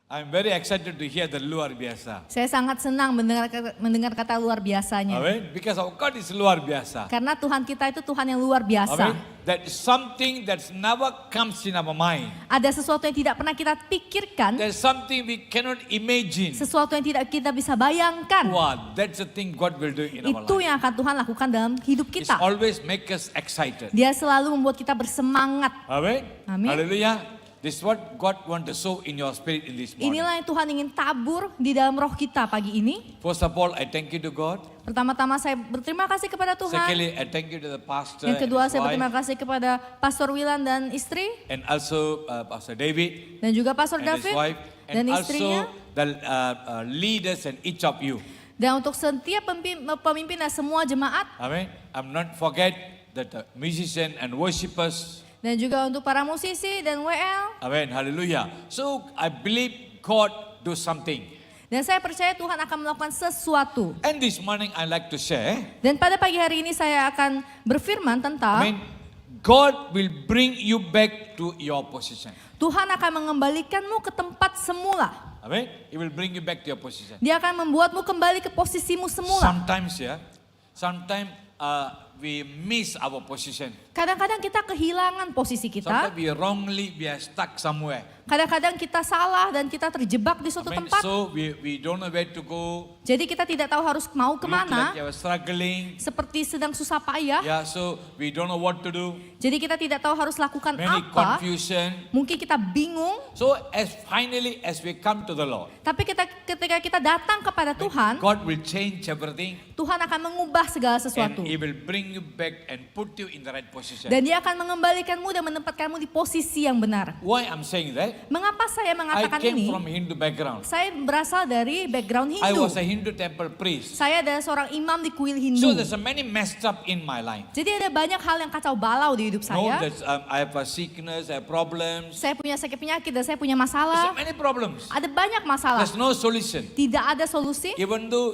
I'm very excited to hear the luar biasa. Saya sangat senang mendengar kata luar biasanya. Amen. Because our God is luar biasa. Karena Tuhan kita itu Tuhan yang luar biasa. Amen. That is something that never comes in our mind. Ada sesuatu yang tidak pernah kita pikirkan. There's something we cannot imagine. Sesuatu yang tidak kita bisa bayangkan. Wow, that's the thing God will do in our Itu life. yang akan Tuhan lakukan dalam hidup It's kita. always make us excited. Dia selalu membuat kita bersemangat. Amen. Amin. Hallelujah. This is what God want to sow in your spirit in this morning. Inilah yang Tuhan ingin tabur di dalam roh kita pagi ini. First of all, I thank you to God. Pertama-tama saya berterima kasih kepada Tuhan. Secondly, I thank you to the pastor Yang and kedua his saya berterima wife, kasih kepada Pastor Wilan dan istri. and also Pastor David Dan juga Pastor and his David wife, dan and istrinya. also the leaders and each of you. Dan untuk setiap pemimpin dan semua jemaat. Amen. I'm not forget that the musician and worshippers. Dan juga untuk para musisi dan WL. Amen. Hallelujah. So I believe God do something. Dan saya percaya Tuhan akan melakukan sesuatu. And this morning I like to share. Dan pada pagi hari ini saya akan berfirman tentang Amen. God will bring you back to your position. Tuhan akan mengembalikanmu ke tempat semula. Amen. He will bring you back to your position. Dia akan membuatmu kembali ke posisimu semula. Sometimes we miss our position. Kadang-kadang kita kehilangan posisi kita. Sometimes we are stuck somewhere. Kadang-kadang kita salah dan kita terjebak di suatu Amen. tempat. So we don't know where to go. Jadi kita tidak tahu harus mau Look kemana. like you are struggling. Seperti sedang susah payah. Yeah, so we don't know what to do. Jadi kita tidak tahu harus lakukan Many apa. confusion. Mungkin kita bingung. So finally as we come to the Lord, Tapi ketika kita datang kepada Tuhan, God will change everything Tuhan akan mengubah segala sesuatu. and He will bring you back and put you in the right position. Dan dia akan mengembalikanmu dan menempatkanmu di posisi yang benar. Why I'm saying that? Mengapa saya I mengatakan came ini? from Hindu background. Saya berasal dari background I Hindu. was a Hindu temple priest. Saya adalah seorang imam di kuil So Hindu. there's a many messed up in my life. Jadi ada banyak hal yang kacau balau di hidup No, saya. that's, I have a sickness, I have problems. Saya punya sakit penyakit dan saya punya There's so masalah. many problems. Ada banyak masalah. There's no solution. Tidak ada solusi. Even though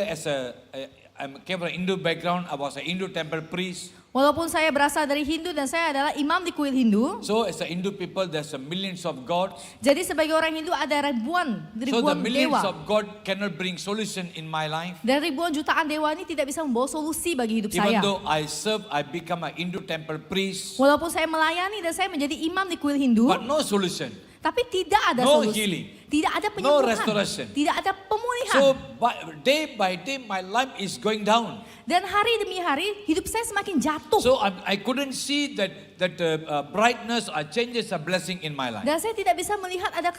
as I came from Hindu background, I was a Hindu temple priest. Walaupun saya berasal dari Hindu dan saya adalah imam di kuil Hindu. So as a Hindu people, there's a millions of gods. Jadi sebagai orang Hindu ada ribuan So the millions dewa. of God cannot bring solution in my life. Dan ribuan jutaan dewa ini tidak bisa membawa solusi bagi hidup Even saya. though I serve, I become a Hindu temple priest. Walaupun saya melayani dan saya menjadi imam di kuil Hindu. But no solution. Tapi tidak ada No solusi. healing. Tidak ada No penyembuhan. restoration. Tidak ada pemulihan. So day by day, my life is going down. Dan hari demi hari hidup saya semakin jatuh. So I couldn't see that brightness or changes a blessing in my life. Dan saya tidak bisa melihat ada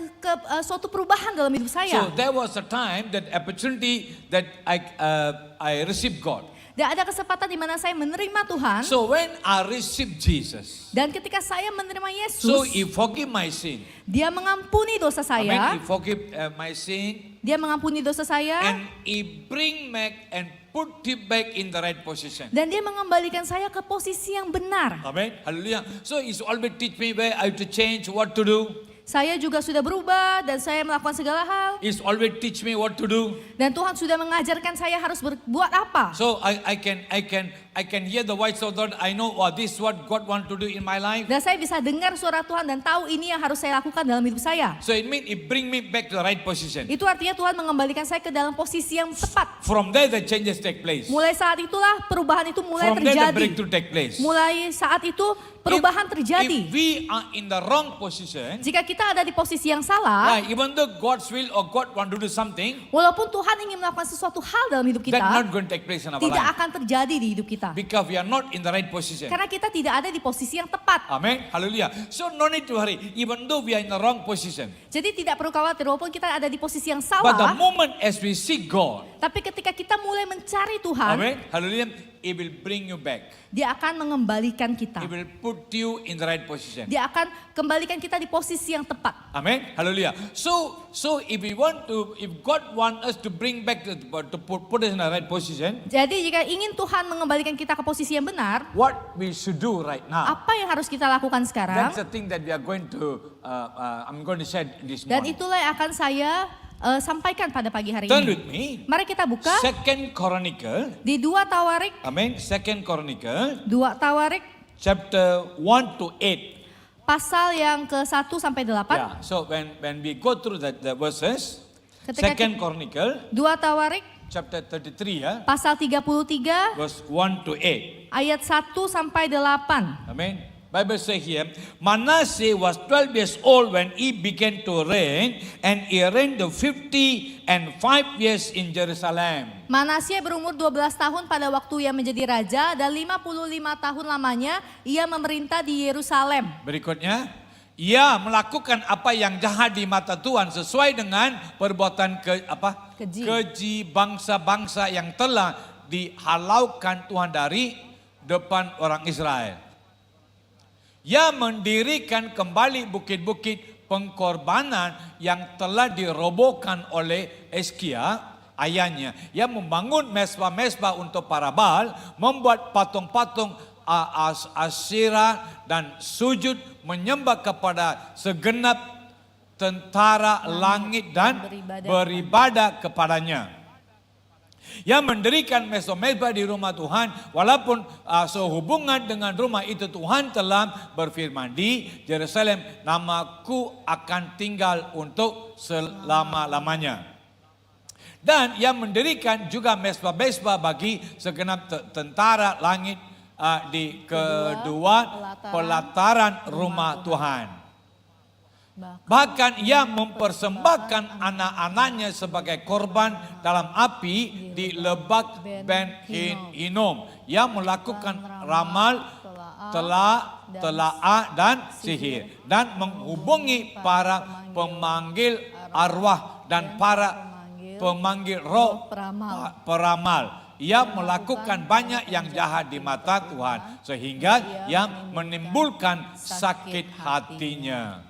suatu perubahan dalam hidup saya. So there was a time that opportunity that I received God. Dan ada kesempatan di mana saya menerima Tuhan. So when I received Jesus, Dan ketika saya menerima Yesus, so He forgive my sin. Dia mengampuni dosa Amen. saya. He forgive my sin Dia mengampuni dosa saya. and He bring back and put it back in the right position. Dan dia mengembalikan saya ke posisi yang benar. Amen. Hallelujah. So He's always teach me where I have to change, what to do. Saya juga sudah berubah dan saya melakukan segala hal. He's always teach me what to do. Dan Tuhan sudah mengajarkan saya harus berbuat apa. So I can hear the voice of God. I know this is what God want to do in my life. Dan saya bisa dengar suara Tuhan dan tahu ini yang harus saya lakukan dalam hidup saya. So it means it bring me back to the right position. Itu artinya Tuhan mengembalikan saya ke dalam posisi yang tepat. From there the changes take place. Mulai saat itulah perubahan itu mulai From there the terjadi. breakthrough take place. Mulai saat itu perubahan terjadi. If we are in the wrong position, Jika kita ada di posisi yang salah, even though God's will or God want to do something, walaupun Tuhan ingin melakukan sesuatu hal dalam hidup that kita, not going to take place in our tidak life. akan terjadi di hidup kita. Because we are not in the right position. Karena kita tidak ada di posisi yang tepat. Amen. Hallelujah. So no need to hurry. Even though we are in the wrong position. Jadi tidak perlu khawatir walaupun kita ada di posisi yang But the salah. moment as we seek God, Tapi ketika kita mulai mencari Tuhan, amen. Hallelujah. He will bring you back. Dia akan mengembalikan kita. He will put you in the right position. Dia akan kembalikan kita di posisi yang tepat. Amen. Hallelujah. So if God want us to bring back to put us in the right position, Jadi jika ingin Tuhan mengembalikan kita ke posisi yang benar, what we should do right now? apa yang harus kita lakukan sekarang? That's the thing that we are going to. I'm going to share this Dan morning. itulah yang akan saya sampaikan pada pagi hari Turn ini. with me. Mari kita buka Second Chronicle. di 2 Tawarik, Amen. Second Chronicle, 2 Tawarik chapter 1 to 8. pasal yang ke-1 sampai 8. Yeah. So when we go through the verses, Ketika Second Chronicle 2 Tawarik chapter 33 ya, pasal 33 verse 1 to 8. ayat 1 sampai 8. Amen. Bible say here, Manasseh was 12 years old when he began to reign, and he reigned 50 and 5 years in Jerusalem. Manasye berumur 12 tahun pada waktu ia menjadi raja dan 55 tahun lamanya ia memerintah di Yerusalem. Berikutnya, ia melakukan apa yang jahat di mata Tuhan sesuai dengan perbuatan keji bangsa-bangsa yang telah dihalaukan Tuhan dari depan orang Israel. Ia mendirikan kembali bukit-bukit pengkorbanan yang telah dirobohkan oleh Hizkia ayahnya. Ia membangun mesbah-mesbah untuk para Baal, membuat patung-patung Asyera dan sujud menyembah kepada segenap tentara langit dan beribadah kepadanya. Ia mendirikan mesbah-mesbah di rumah Tuhan, walaupun sehubungan dengan rumah itu Tuhan telah berfirman, di Yerusalem namaku akan tinggal untuk selama-lamanya. Dan ia mendirikan juga mesbah-mesbah bagi segenap tentara langit di kedua pelataran rumah Tuhan. Bahkan ia mempersembahkan anak-anaknya sebagai korban dalam api di Lebak Ben Hinnom. Ia melakukan ramal, telaah dan sihir, dan menghubungi para pemanggil arwah dan para pemanggil roh peramal. Ia melakukan banyak yang jahat di mata Tuhan sehingga ia menimbulkan sakit hatinya.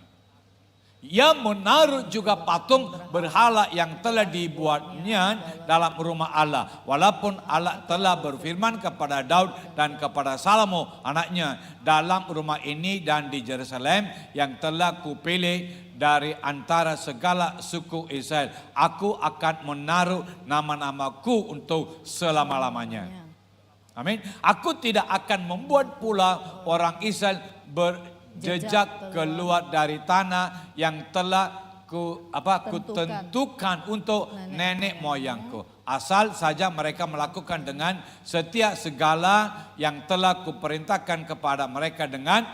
Ia menaruh juga patung berhala yang telah dibuatnya dalam rumah Allah. Walaupun Allah telah berfirman kepada Daud dan kepada Salomo anaknya, dalam rumah ini dan di Jerusalem yang telah kupilih dari antara segala suku Israel, aku akan menaruh nama-namaku untuk selama-lamanya. Amin. Aku tidak akan membuat pula orang Israel berjejak keluar dari tanah yang telah kutentukan untuk nenek moyangku. Asal saja mereka melakukan dengan setia segala yang telah kuperintahkan kepada mereka dengan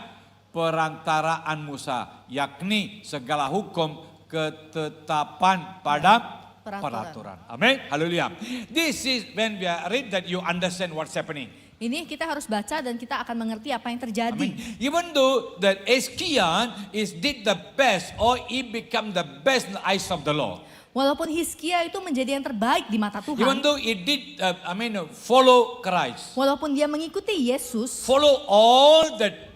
perantaraan Musa, yakni segala hukum ketetapan pada peraturan. Amin. Haleluya. This is when we read that you understand what's happening. Ini kita harus baca dan kita akan mengerti apa yang terjadi. Amen. Even though that Hizkia did the best, or he become the best in the eyes of the Lord. Walaupun Hizkia itu menjadi yang terbaik di mata Tuhan. Even though he did, follow Christ. Walaupun dia mengikuti Yesus. Follow all that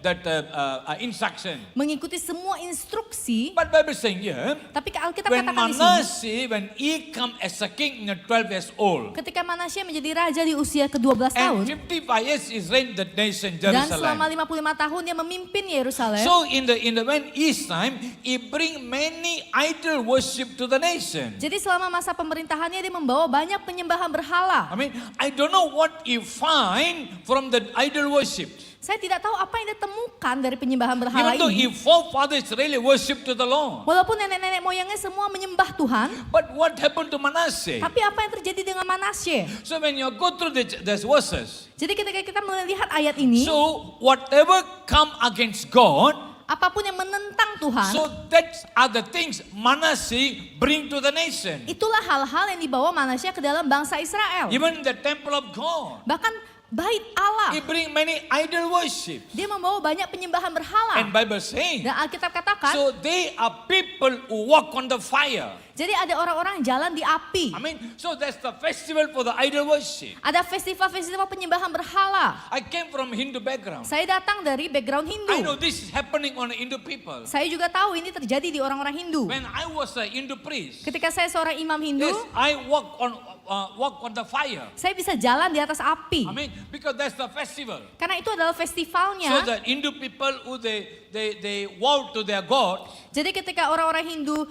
instruction. Mengikuti semua instruksi. But Bible saying here, tapi Alkitab when katakan di sini. Manasseh, when he come as a king in 12 years old. Ketika Manasye menjadi raja di usia ke-12 tahun. And 55 years is reigned the nation Dan Jerusalem. selama 55 tahun dia memimpin Yerusalem. So in the when his time, he bring many idol worship to the nation. Jadi selama masa pemerintahannya dia membawa banyak penyembahan berhala. I don't know what he find from the idol worship. Saya tidak tahu apa yang dia temukan dari penyembahan berhala Even though ini. his forefathers really worship to the Lord. Walaupun nenek-nenek moyangnya semua menyembah Tuhan. But what happened to Manasseh? Tapi apa yang terjadi dengan Manasye? So when you go through these verses. Jadi ketika kita melihat ayat ini. So whatever come against God. Apapun yang menentang Tuhan. So that are the things Manasseh bring to the nation. Itulah hal-hal yang dibawa Manasye ke dalam bangsa Israel. Even the temple of God. Bahkan bait Allah. He bring many idol worship. Dia membawa banyak penyembahan berhala. And Bible saying. Dan Alkitab katakan. So they are people who walk on the fire. Jadi ada orang-orang jalan di api. So that's the festival for the idol worship. Ada festival-festival penyembahan berhala. I came from Hindu background. Saya datang dari background Hindu. I know this is happening on the Hindu people. Saya juga tahu ini terjadi di orang-orang Hindu. When I was a Hindu priest. Ketika saya seorang imam Hindu. Yes, I walk on the fire. Saya bisa jalan di atas api. Because that's the festival. Karena itu adalah festivalnya. So the Hindu people who they vow to their God. Jadi ketika orang-orang Hindu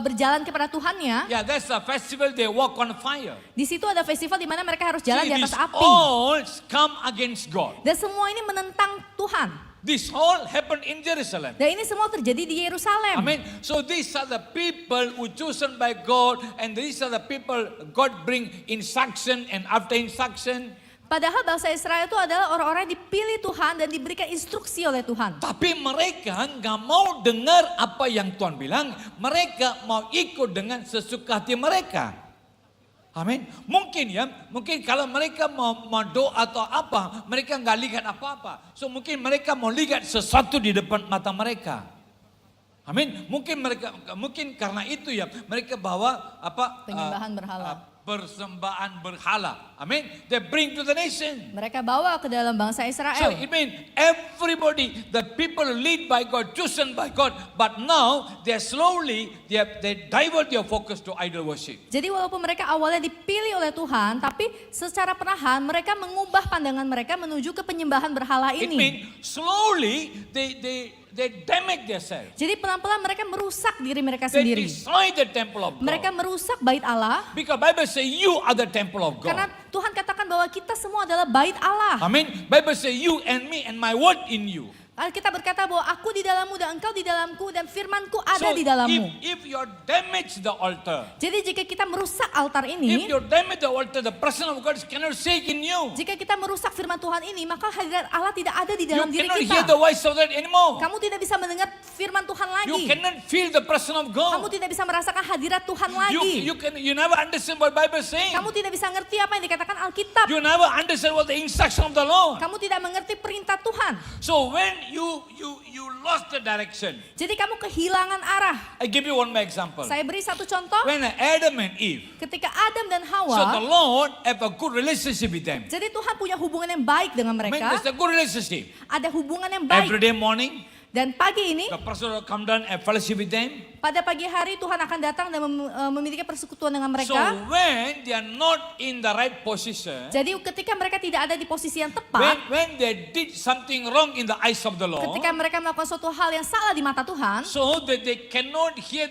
berjalan kepada Tuhannya. Yeah, that's a festival they walk on fire. Di situ ada festival di mana mereka harus jalan di atas api. All come against God. Dan semua ini menentang Tuhan. This all happened in Jerusalem. Dan ini semua terjadi di Yerusalem. Amen. So these are the people who chosen by God, and these are the people God bring instruction, and after instruction. Padahal bangsa Israel itu adalah orang-orang yang dipilih Tuhan dan diberikan instruksi oleh Tuhan. Tapi mereka nggak mau dengar apa yang Tuhan bilang. Mereka mau ikut dengan sesuka hati mereka. Amin. Mungkin kalau mereka mau doa atau apa, mereka nggak lihat apa-apa. So mungkin mereka mau lihat sesuatu di depan mata mereka. Amin. Mungkin karena itu ya mereka bawa apa? Penyembahan berhala. Persembahan berhala. Amin. They bring to the nation. Mereka bawa ke dalam bangsa So Israel. it means everybody, the people lead by God, chosen by God, but now they divert their focus to idol worship. Jadi walaupun mereka awalnya dipilih oleh Tuhan, tapi secara perlahan mereka mengubah pandangan mereka menuju ke penyembahan berhala It ini. means slowly they damage themselves. Jadi pelan-pelan mereka merusak diri mereka They sendiri. destroy the temple of Mereka God. merusak bait Allah. Because Bible say you are the temple of Karena God. Tuhan katakan bahwa kita semua adalah bait Allah. Amen. Bible say you and me and my word in you. Alkitab berkata bahwa aku di dalammu dan engkau di dalamku dan firmanku ada So di dalammu. if you damage the altar, Jadi jika kita merusak altar if ini, you damage the altar, the presence of God cannot shake in you. jika kita merusak firman Tuhan ini, maka hadirat Allah tidak ada di You dalam diri cannot kita. hear the voice of God anymore. Kamu tidak bisa mendengar firman Tuhan You lagi. cannot feel the presence of Kamu God. tidak bisa merasakan hadirat Tuhan lagi. You never understand what Bible is saying. Kamu tidak bisa ngerti apa yang dikatakan Alkitab. You never understand what the instruction of the Lord. Kamu tidak mengerti perintah Tuhan. So when you lost the direction. Jadi kamu kehilangan arah. I give you one more example. Saya beri satu contoh. When Adam and Eve, Ketika Adam dan so the Hawa, Lord have a good relationship with them. jadi Tuhan punya hubungan yang baik dengan I mean, mereka. there's a good relationship. Ada hubungan yang baik. Every day morning, Dan pagi ini, the person will come down and fellowship with them. pada pagi hari Tuhan akan datang dan memiliki persekutuan dengan So mereka. when they are not in the right position, Jadi ketika mereka tidak ada di posisi yang tepat, when they did something wrong in the eyes of the Lord, ketika mereka melakukan suatu hal yang salah di mata Tuhan, so that they cannot hear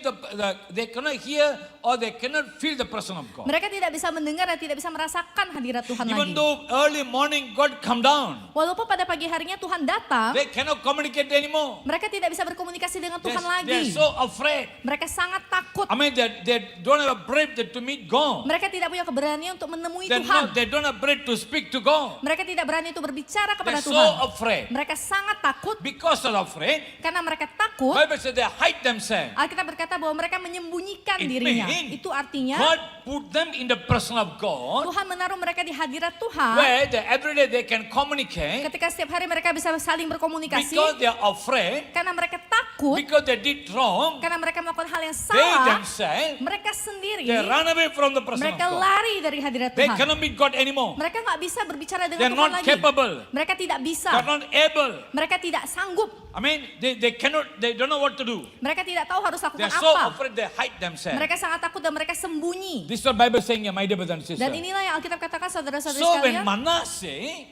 they cannot hear or they cannot feel the presence of God. mereka tidak bisa mendengar dan tidak bisa merasakan hadirat Tuhan Even lagi. though early morning God come down, Walaupun pada pagi harinya Tuhan datang, they cannot communicate anymore. mereka tidak bisa berkomunikasi dengan Tuhan They're lagi. so afraid. Mereka sangat takut. I mean, they don't have a breath to meet God. Mereka tidak punya keberanian untuk menemui Tuhan. They don't have breath to speak to God. Mereka tidak berani untuk berbicara kepada They're so Tuhan. afraid. Mereka sangat takut Because they're afraid, karena mereka takut. Bible says they hide themselves. Alkitab berkata bahwa mereka menyembunyikan It dirinya. means Itu artinya God put them in the presence of God, Tuhan menaruh mereka di hadirat Tuhan. where every day they can communicate Ketika setiap hari mereka bisa saling berkomunikasi. because they are afraid, Karena mereka takut. because they did wrong. Karena mereka melakukan hal yang They salah. themselves, Mereka sendiri. they run away from the presence of Mereka God. lari dari hadirat They Tuhan. cannot meet God anymore. Mereka nggak bisa berbicara They're dengan Tuhan not lagi. capable. Mereka tidak bisa. They're not able. Mereka tidak sanggup. I mean, they don't know what to do. Mereka tidak tahu harus lakukan They're so apa. afraid they hide themselves. Mereka sangat takut dan mereka sembunyi. This is what Bible is saying, my dear brothers and sisters. Dan inilah yang Alkitab katakan saudara-saudari So when sekalian. Manasseh,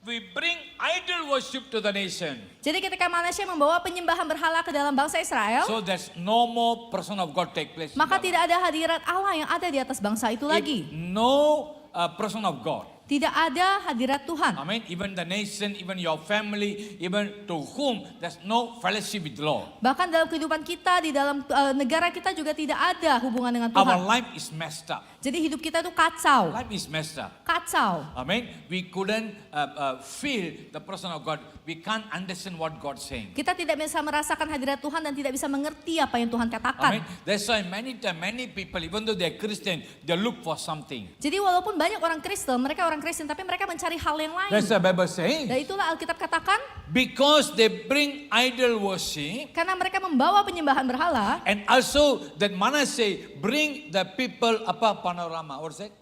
we bring idol worship to the nation. Jadi ketika Manasye membawa penyembahan berhala ke dalam bangsa Israel, So there's no more person of God take place. in maka their tidak ada hadirat Allah yang ada di atas bangsa itu life. lagi. If no person of God. Tidak ada hadirat Tuhan. I mean, even the nation, even your family, even to whom there's no fellowship with the Lord. Bahkan dalam kehidupan kita, di dalam negara kita juga tidak ada hubungan dengan Our Tuhan. life is messed up. Jadi hidup kita itu kacau. Life is messed up. Kacau. I mean, we couldn't feel the person of God. We can't understand what God's saying. Kita tidak bisa merasakan hadirat Tuhan dan tidak bisa mengerti apa yang Tuhan I katakan. mean, that's why many people, even though they're Christian, they look for something. Jadi walaupun banyak orang Kristen, mereka orang Kristen, tapi mereka mencari hal yang lain. That's the Bible saying. Dan itulah Alkitab katakan, Because they bring idol worship, karena mereka membawa penyembahan berhala, and also that Manasseh bring the people panorama. What's that?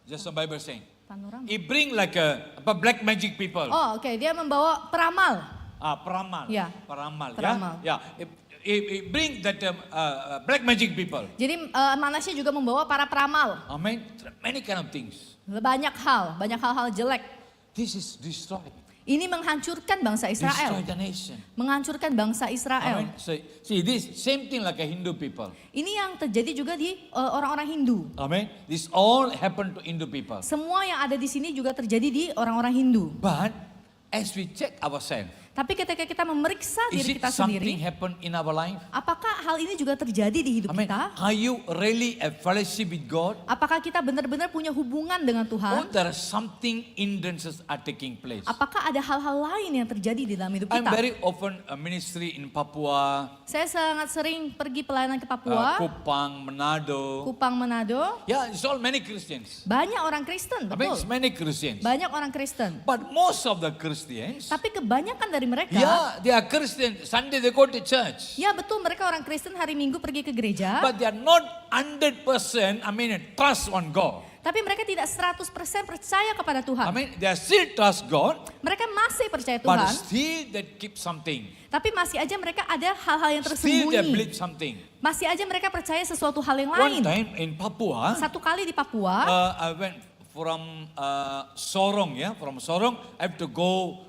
Just the Bible saying. panorama. He bring like a black magic people. Oh, oke, dia membawa peramal. Peramal. Ya. Peramal. Peramal. Yeah. He bring that black magic people. Jadi Manasye juga membawa para peramal. Amen. Many kind of things. Banyak hal-hal jelek. This is destroy. Ini menghancurkan bangsa Israel. Destroy the nation. Menghancurkan bangsa Israel. Amen. So, see, this same thing like a Hindu people. Ini yang terjadi juga di orang-orang Hindu. Amen. This all happened to Hindu people. Semua yang ada di sini juga terjadi di orang-orang Hindu. But as we check ourselves, Tapi ketika kita memeriksa Is diri it kita something sendiri, happen in our life? apakah hal ini juga terjadi di hidup I mean, kita? are you really a fellowship with God? Apakah kita benar-benar punya hubungan dengan Or Tuhan? there are something hindrances are taking place? Apakah ada hal-hal lain yang terjadi di dalam hidup I'm kita? very often a ministry in Papua, Saya sangat sering pergi pelayanan ke Papua, Kupang, Manado. Kupang, Manado. Yeah, it's all many Christians. Banyak orang Kristen, I mean, it's betul. many Christians. Banyak orang Kristen. But most of the Christians, Tapi kebanyakan dari mereka, yeah, they are Christians. Sunday they go to church. ya betul mereka orang Kristen hari Minggu pergi ke gereja, But they are not 100%, trust on God. tapi mereka tidak 100% percaya kepada Tuhan. I mean, they are still trust God, Mereka masih percaya but Tuhan, still they keep something. tapi masih aja mereka ada hal-hal yang Still they tersembunyi. believe something. Masih aja mereka percaya sesuatu hal yang One lain. time in Papua, Satu kali di Papua, I went from Sorong, from Sorong, I have to go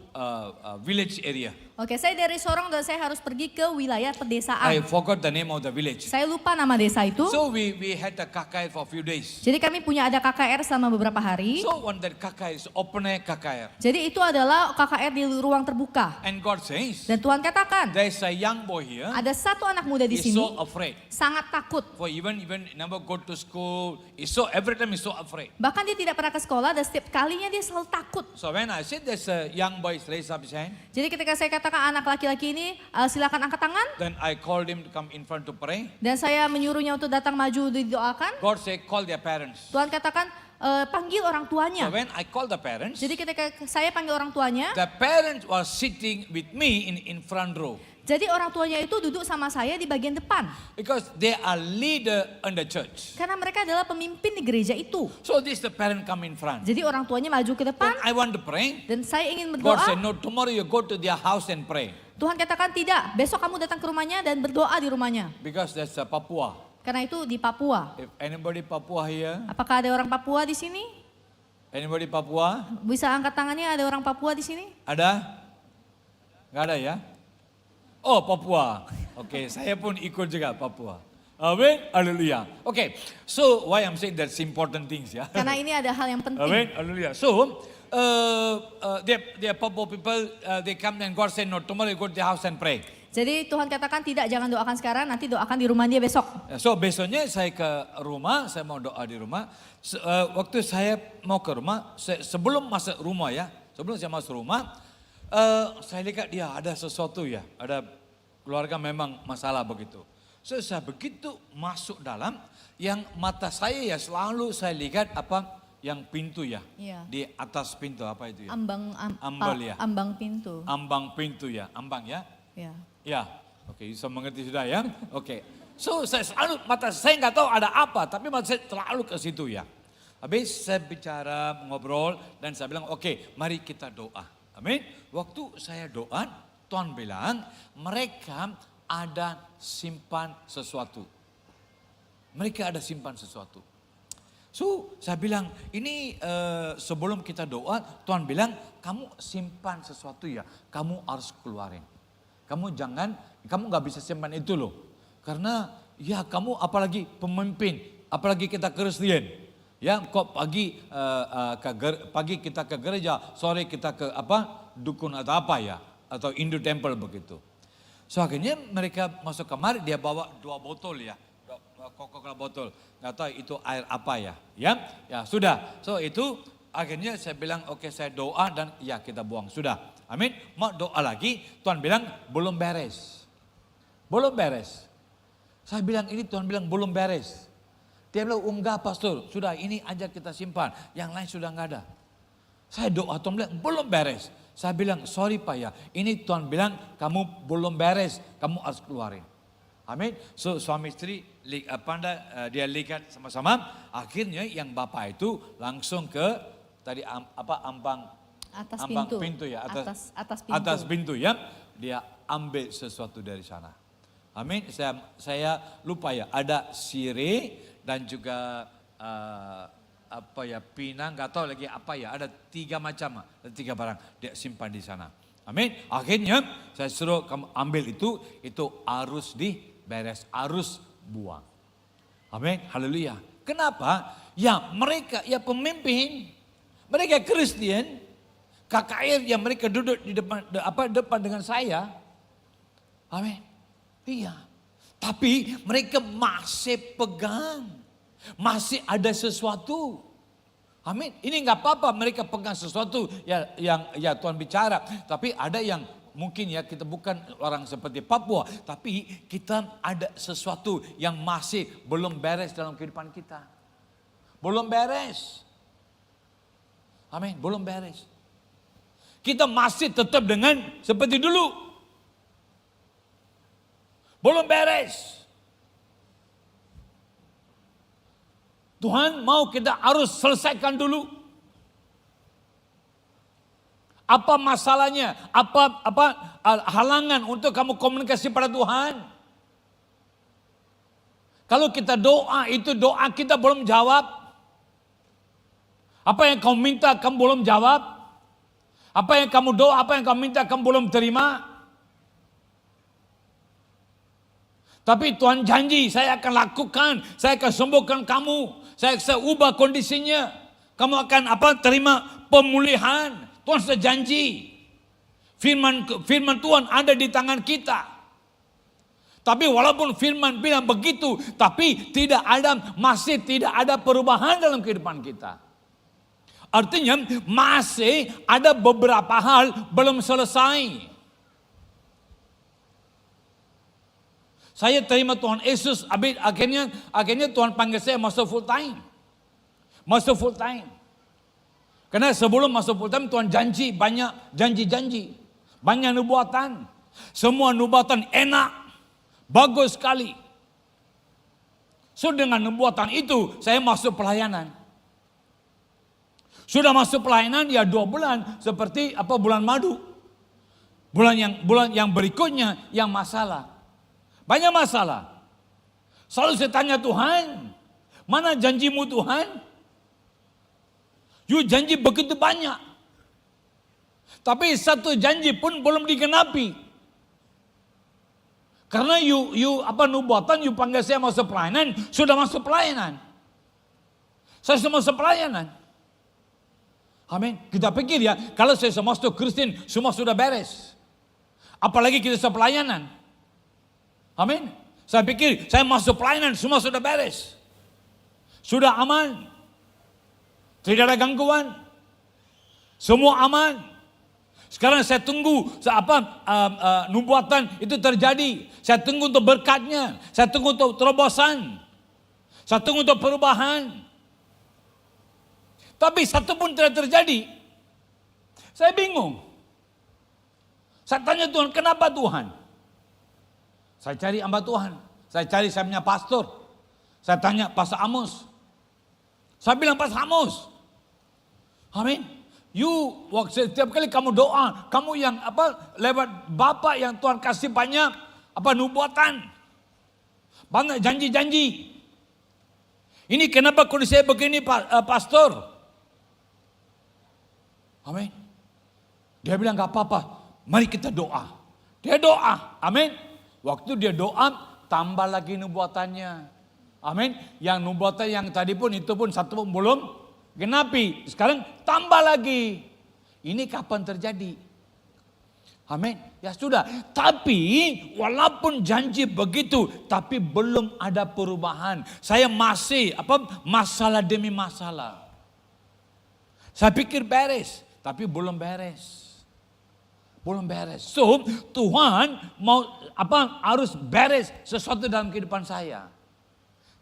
village area. oke, saya dari Sorong dan saya harus pergi ke wilayah I pedesaan. forgot the name of the village. Saya lupa nama desa itu. So we had a KKR for a few days. Jadi kami punya ada KKR selama beberapa hari. So when that KKR is open KKR, Jadi itu adalah KKR di ruang terbuka. and God says, Dan Tuhan katakan, there is a young boy here. ada satu anak muda di He's sini so afraid. sangat takut. For even never go to school. Every time he's so afraid. Bahkan dia tidak pernah ke sekolah dan setiap kalinya dia selalu takut. So when I said there's a young boy raise up his hand, Jadi ketika saya katakan anak laki-laki ini silakan angkat tangan. then I called him to come in front to pray. Dan saya menyuruhnya untuk datang maju didoakan. God said, call their parents. Tuhan katakan panggil orang So tuanya. when I called the parents, Jadi ketika saya panggil orang tuanya, the parents was sitting with me in front row. jadi orang tuanya itu duduk sama saya di bagian depan. Because they are leader in the church. Karena mereka adalah pemimpin di gereja itu. So this the parent come in front. Jadi orang tuanya maju ke Then depan I want to pray. dan saya ingin God said, berdoa. no, tomorrow you go to their house and pray. Tuhan katakan tidak, besok kamu datang ke rumahnya dan berdoa di rumahnya. Because that's Papua. Karena itu di Papua. If anybody Papua here, Apakah ada orang Papua di sini? anybody Papua? Bisa angkat tangannya, ada orang Papua di sini? Ada? Nggak ada ya? Oh, Papua. Oke, saya pun ikut juga Papua. Amin, haleluya. Oke, so why I'm saying that's important things ya. Karena ini ada hal yang penting. Amin, haleluya. So, they Papua people, they come and God said, no, tomorrow you go to the house and pray. Jadi Tuhan katakan tidak, jangan doakan sekarang, nanti doakan di rumah dia besok. So besoknya saya ke rumah, saya mau doa di rumah. Waktu saya mau ke rumah, sebelum masuk rumah sebelum saya masuk rumah, saya lihat dia ada sesuatu ada keluarga memang masalah begitu. So saya begitu masuk dalam, yang mata saya selalu saya lihat yang pintu Iya. di atas pintu apa itu Ambang pintu. Ambang pintu ambang Ya. Ya, oke, bisa mengerti sudah ya. Oke, so saya selalu mata saya nggak tahu ada apa, tapi mata saya selalu ke situ Habis saya bicara, ngobrol, dan saya bilang, oke, mari kita doa. Amin. Waktu saya doa, Tuhan bilang, mereka ada simpan sesuatu. Mereka ada simpan sesuatu. So, saya bilang, ini sebelum kita doa, Tuhan bilang, kamu simpan sesuatu kamu harus keluarin. Kamu nggak bisa simpan itu loh. Karena kamu apalagi pemimpin, apalagi kita Kristen. Kok pagi kita ke gereja, sore kita ke dukun atau atau Hindu temple begitu. So akhirnya mereka masuk kamar, dia bawa 2 botol Coca-Cola botol. Nggak tahu itu air apa ya sudah. So itu akhirnya saya bilang oke, saya doa dan kita buang sudah. Amin. Mau doa lagi, Tuhan bilang belum beres. Belum beres. Saya bilang ini Tuhan bilang belum beres. Dia bilang enggak pastor, sudah ini aja kita simpan, yang lain sudah enggak ada. Saya doa, Tuhan bilang belum beres. Saya bilang sorry Pak ini Tuhan bilang kamu belum beres, kamu harus keluarin. Amin. So suami istri dia lihat sama-sama, akhirnya yang bapak itu langsung ke tadi ambang pintu atas pintu dia ambil sesuatu dari sana. Amin. Saya lupa ada sirih dan juga pinang, nggak tahu lagi ada 3 macam, ada 3 barang dia simpan di sana. Amin. Akhirnya saya suruh kamu ambil itu harus diberes, harus buang. Amin. Haleluya. Kenapa? Mereka pemimpin, mereka Kristen. KKR yang mereka duduk di depan dengan saya. Amin. Iya. Tapi mereka masih pegang. Masih ada sesuatu. Amin. Ini nggak apa-apa mereka pegang sesuatu yang Tuhan bicara. Tapi ada yang mungkin ya kita bukan orang seperti Papua. Tapi kita ada sesuatu yang masih belum beres dalam kehidupan kita. Belum beres. Amin. Belum beres. Kita masih tetap dengan seperti dulu. Belum beres. Tuhan mau kita harus selesaikan dulu. Apa masalahnya? Apa halangan untuk kamu komunikasi pada Tuhan? Kalau kita doa, itu doa kita belum jawab. Apa yang kamu minta kamu belum jawab. Apa yang kamu doa, apa yang kamu minta kamu belum terima. Tapi Tuhan janji, saya akan lakukan, saya akan sembuhkan kamu, saya akan ubah kondisinya. Kamu akan terima pemulihan. Tuhan sudah janji. Firman Tuhan ada di tangan kita. Tapi walaupun firman bilang begitu, tapi masih tidak ada perubahan dalam kehidupan kita. Artinya masih ada beberapa hal belum selesai. Saya terima Tuhan Yesus, akhirnya Tuhan panggil saya masuk full time. Masuk full time. Karena sebelum masuk full time Tuhan janji, banyak janji-janji. Banyak nubuatan. Semua nubuatan enak. Bagus sekali. So dengan nubuatan itu saya masuk pelayanan. Sudah masuk pelayanan ya 2 bulan seperti bulan madu. Bulan yang berikutnya yang masalah. Banyak masalah. Selalu saya tanya Tuhan, mana janjimu Tuhan? You janji begitu banyak. Tapi satu janji pun belum digenapi. Karena nubuatan you panggil saya masuk pelayanan, sudah masuk pelayanan. Saya sudah masuk pelayanan. Amin. Kita pikir ya, kalau saya masuk Kristen, semua sudah beres. Apalagi kita masuk pelayanan. Amin. Saya pikir saya masuk pelayanan semua sudah beres. Sudah aman. Tidak ada gangguan. Semua aman. Sekarang saya tunggu nubuatan itu terjadi. Saya tunggu untuk berkatnya. Saya tunggu untuk terobosan. Saya tunggu untuk perubahan. Tapi satu pun tidak terjadi. Saya bingung. Saya tanya Tuhan, kenapa Tuhan? Saya cari hamba Tuhan. Saya cari saya punya pastor. Saya tanya Pastor Amos. Saya bilang Pastor Amos. Amin. Setiap kali kamu doa, kamu yang lewat Bapak yang Tuhan kasih banyak nubuatan. Banyak janji-janji. Ini kenapa kondisi saya begini pastor? Amin. Dia bilang gak apa-apa. Mari kita doa. Dia doa. Amin. Waktu dia doa, tambah lagi nubuatannya. Amin. Yang nubuatan yang tadi pun itu pun satu pun belum genapi. Sekarang tambah lagi. Ini kapan terjadi? Amin. Ya sudah. Tapi walaupun janji begitu, tapi belum ada perubahan. Saya masih masalah demi masalah. Saya pikir beres, tapi belum beres. Belum beres. So, Tuhan mau harus beres sesuatu dalam kehidupan saya.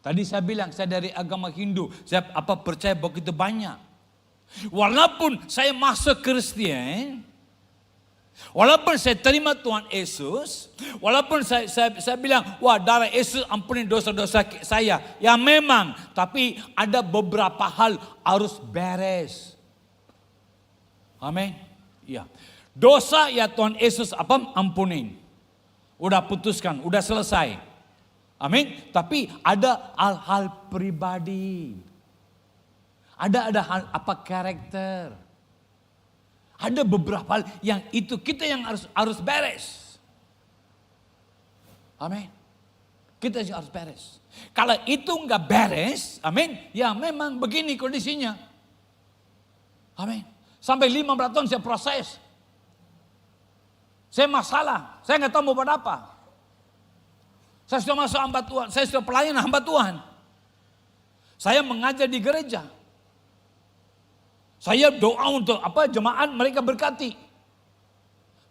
Tadi saya bilang saya dari agama Hindu, saya percaya begitu banyak. Walaupun saya masuk Kristen, walaupun saya terima Tuhan Yesus, walaupun saya bilang, wah darah Yesus ampuni dosa-dosa saya. Ya memang, tapi ada beberapa hal harus beres. Amin. Iya. Dosa ya Tuhan Yesus ampunin. Udah putuskan, udah selesai. Amin. Tapi ada hal-hal pribadi. Ada hal karakter. Ada beberapa hal yang itu kita yang harus beres. Amin. Kita yang harus beres. Kalau itu enggak beres, amin. Ya memang begini kondisinya. Amin. Sampai 15 tahun saya proses. Saya masalah, saya nggak tahu mau buat apa. Saya sudah masuk hamba Tuhan, saya sudah pelayan hamba Tuhan. Saya mengajar di gereja. Saya doa untuk jemaat mereka berkati.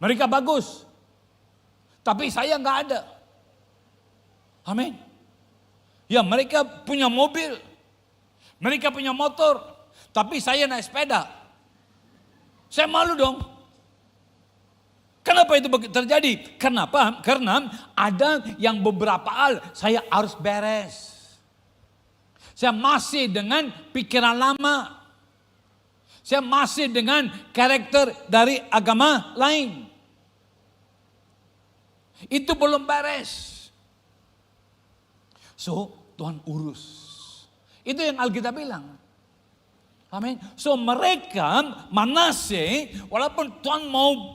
Mereka bagus. Tapi saya nggak ada. Amin. Ya mereka punya mobil. Mereka punya motor. Tapi saya naik sepeda. Saya malu dong. Kenapa itu terjadi? Kenapa? Karena ada yang beberapa hal saya harus beres. Saya masih dengan pikiran lama. Saya masih dengan karakter dari agama lain. Itu belum beres. So, Tuhan urus. Itu yang Alkitab bilang. Amin. So mereka Manasye, walaupun Tuhan mau,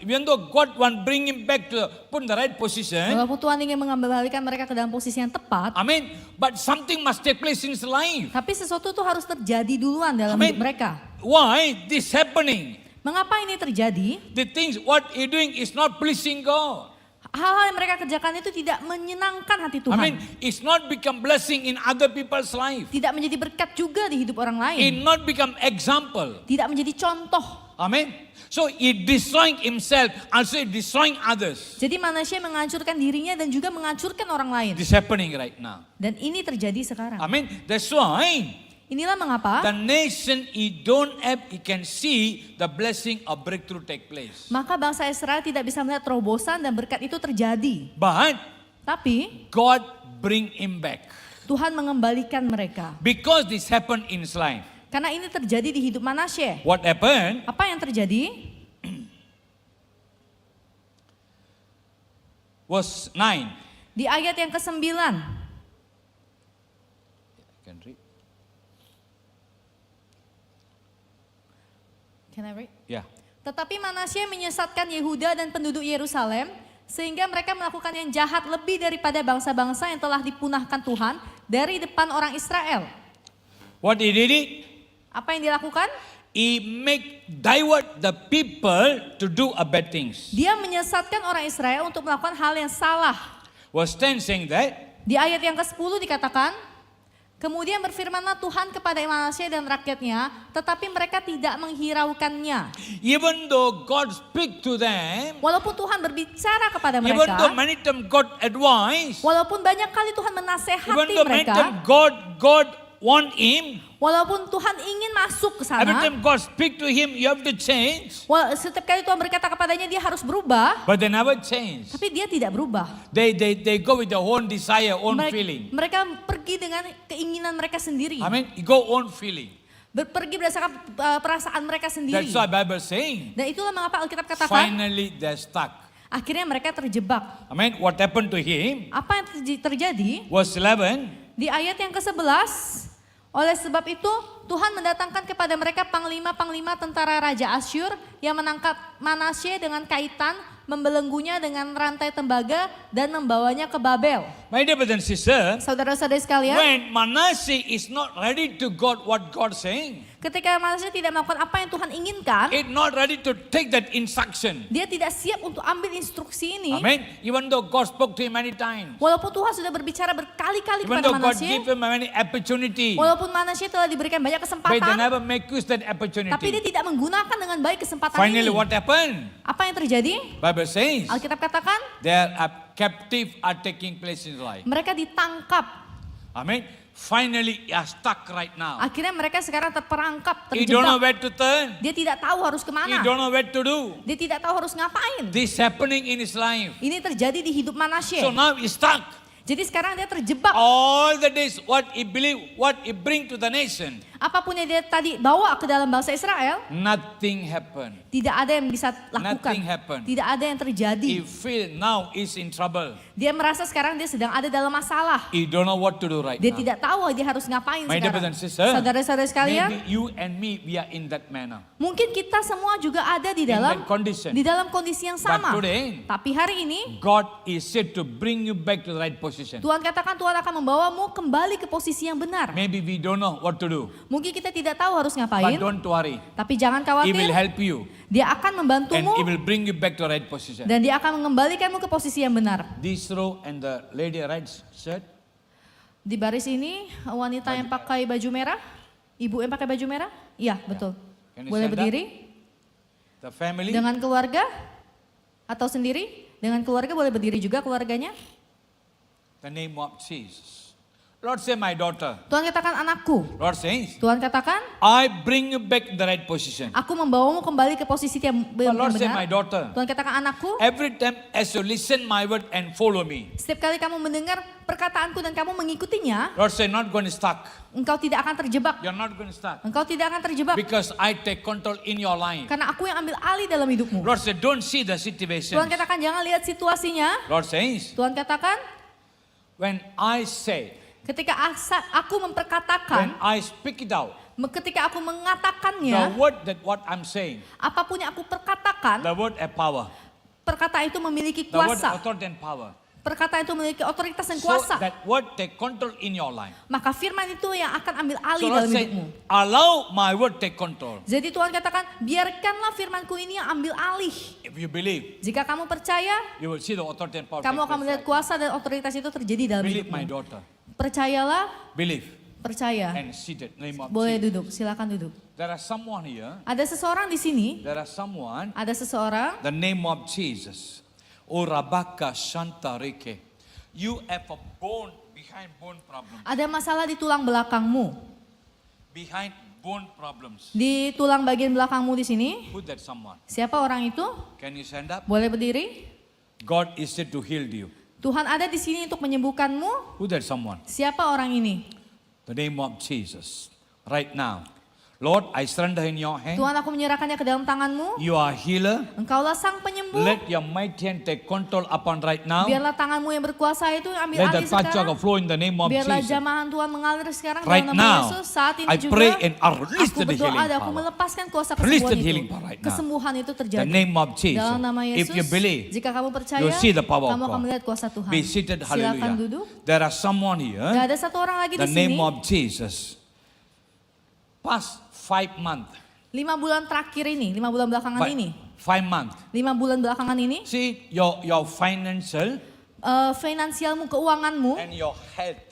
even though God want bring him back to put the right position. Walaupun Tuhan ingin mengembalikan mereka ke dalam posisi yang tepat. Amin. But something must take place in his life. Tapi sesuatu itu harus terjadi duluan dalam hidup mereka. Why this happening? Mengapa ini terjadi? The things what he doing is not pleasing God. Hal-hal yang mereka kerjakan itu tidak menyenangkan hati Tuhan. Amin. It's not become blessing in other people's life. Tidak menjadi berkat juga di hidup orang lain. It not become example. Tidak menjadi contoh. Amin. So he destroying himself, also destroying others. Jadi Manasye menghancurkan dirinya dan juga menghancurkan orang lain. This happening right now. Dan ini terjadi sekarang. Amin. That's why Inilah mengapa the nation he can see the blessing of breakthrough take place. maka bangsa Israel tidak bisa melihat terobosan dan berkat itu terjadi. But Tapi God bring him back. Tuhan mengembalikan mereka. Because this happened in his life. Karena ini terjadi di hidup Manasye. What happened? Apa yang terjadi? Verse 9. Di ayat yang ke-9. Can I read? Yeah. Tetapi Manasye menyesatkan Yehuda dan penduduk Yerusalem sehingga mereka melakukan yang jahat lebih daripada bangsa-bangsa yang telah dipunahkan Tuhan dari depan orang Israel. What he did it? Apa yang dilakukan? He make divert the people to do a bad things. Dia menyesatkan orang Israel untuk melakukan hal yang salah. Verse 10 saying that. Di ayat yang ke-10 dikatakan, kemudian berfirmanlah Tuhan kepada Manasye dan rakyatnya, tetapi mereka tidak menghiraukannya. Even though God speak to them, Walaupun Tuhan berbicara kepada even mereka, though many times God advise, walaupun banyak kali Tuhan even menasehati though many mereka, times God want him, walaupun Tuhan ingin masuk ke every sana, time God speak to him, you have to change. setiap kali Tuhan berkata kepadanya dia harus berubah, But they never change. tapi dia tidak berubah. They go with their own desire, own feeling. Mereka pergi dengan keinginan mereka sendiri. I mean, go own feeling. Pergi berdasarkan perasaan mereka sendiri. That's why Bible saying. Dan itulah mengapa Alkitab katakan, Finally they're stuck. akhirnya mereka terjebak. I mean, what happened to him? Apa yang terjadi? Verse 11. Di ayat yang ke-11, oleh sebab itu Tuhan mendatangkan kepada mereka panglima-panglima tentara Raja Asyur yang menangkap Manasye dengan kaitan, membelenggunya dengan rantai tembaga dan membawanya ke Babel. My dear brothers and sisters, Saudara-saudara sekalian, when Manasseh is not ready to God what God saying, ketika Manasye tidak melakukan apa yang Tuhan inginkan, it not ready to take that instruction. dia tidak siap untuk ambil instruksi ini. Amen. Even though God spoke to him many times, Walaupun Tuhan sudah berbicara berkali-kali even kepada though God Manasye, gave him many opportunity, walaupun Manasye telah diberikan banyak but they kesempatan, never make use that tapi dia opportunity. tidak menggunakan dengan baik kesempatan Finally, ini. what happened? Apa yang terjadi? Bible says Alkitab katakan, there are captive are taking place in life. mereka ditangkap. Amen. Finally, you are stuck right now. Akhirnya mereka sekarang terperangkap, You don't know terjebak. where to turn. Dia tidak tahu harus You kemana. don't know where to do. Dia tidak tahu harus ngapain. This happening in his life. Ini terjadi di hidup Manasye. So now he's stuck. Jadi sekarang dia terjebak. All the days, what he believe, what he bring to the nation, Apapun yang dia tadi bawa ke dalam bangsa Israel, nothing happened. tidak ada yang bisa lakukan. Nothing happened. Tidak ada yang terjadi. He feel now is in trouble. Dia merasa sekarang dia sedang ada dalam masalah. He don't know what to do right Dia now. tidak tahu dia harus ngapain My dear sekarang. brothers and sisters, Saudara-saudara sekalian, maybe you and me, we are in that manner. mungkin kita semua juga ada di that dalam condition. kondisi yang sama. But today, Tapi hari ini God is said to bring you back to the right position. Tuhan katakan Tuhan akan membawamu kembali ke posisi yang benar. Maybe we don't know what to do. Mungkin kita tidak tahu harus But ngapain, don't worry. tapi jangan He will khawatir. help you Dia akan and membantumu He will bring you back to right position. dan dia akan mengembalikanmu ke posisi yang benar. This row and the lady right shirt. Di baris ini wanita yang pakai baju merah, ibu yang pakai baju merah, iya betul. Can you Boleh stand up? berdiri The family. dengan keluarga atau sendiri? Dengan keluarga boleh berdiri juga keluarganya. The name of Jesus. Lord say my daughter. Tuhan katakan anakku. Lord says, Tuhan katakan I bring you back in the right position. aku membawamu kembali ke posisi yang But Lord say my benar. daughter. Tuhan katakan anakku. Every time as you listen my word and follow me. Setiap kali kamu mendengar perkataanku dan kamu mengikutinya, Lord say not going to stuck. engkau tidak akan terjebak. You're not going to stuck. Engkau tidak akan terjebak. Because I take control in your life. Karena aku yang ambil alih dalam hidupmu. Lord say don't see the situation. Tuhan katakan jangan lihat situasinya. Lord says Tuhan katakan when I say, ketika aku when memperkatakan, I speak it out, ketika aku the mengatakannya, word that what I'm saying, apapun yang aku perkatakan, the word have power. perkataan itu memiliki The word kuasa. authority and power. Perkataan itu memiliki otoritas dan So kuasa. that word take control in your life. Maka firman itu yang akan ambil So alih Lord dalam say, hidupmu. allow my word take control. Jadi Tuhan katakan, biarkanlah firmanku ini yang ambil alih. If you believe, Jika kamu percaya, you will see the authority and power. kamu take akan place melihat right kuasa dan otoritas itu terjadi dalam now. Believe my hidupmu. daughter. Percayalah, Believe percaya. and see the name of Boleh Jesus. duduk, silakan duduk. There are someone here. Ada seseorang di sini, There are someone. ada seseorang, The name of Jesus. Urabaka Shantarike. You have a bone behind bone problem. ada masalah di tulang belakangmu. Behind bone problems. Di tulang bagian belakangmu di sini, Who that someone? siapa orang itu? Can you stand up? Boleh berdiri? God is there to heal you. Tuhan ada di sini untuk menyembuhkanmu. Who that someone? Siapa orang ini? The name of Jesus. Right now. Lord, I surrender in your hand. Tuhan, aku menyerahkannya ke dalam tanganmu. You are healer. Engkaulah sang penyembuh. Let your mighty hand take control upon right now. Biarlah tanganmu yang berkuasa itu yang ambil Let the alih touch sekarang. of flow in the name of Biarlah Jesus. jamahan Tuhan mengalir sekarang Right dalam nama now, Yesus. Saat ini I juga pray and I release aku the berdoa healing dan aku power. melepaskan kuasa Release kesembuhan the healing itu. power right now. Kesembuhan itu The terjadi. name of Jesus. Dalam nama If Yesus, you believe, jika kamu percaya, you'll see the power of kamu akan God. melihat kuasa Tuhan. Be seated, Silakan hallelujah. duduk. There are someone Dan here. ada satu orang lagi The di name sini. of Jesus. Past 5 months. 5 bulan terakhir ini, 5 bulan belakangan ini. 5 months. 5 bulan belakangan ini, See your financial finansialmu, keuanganmu, and your health.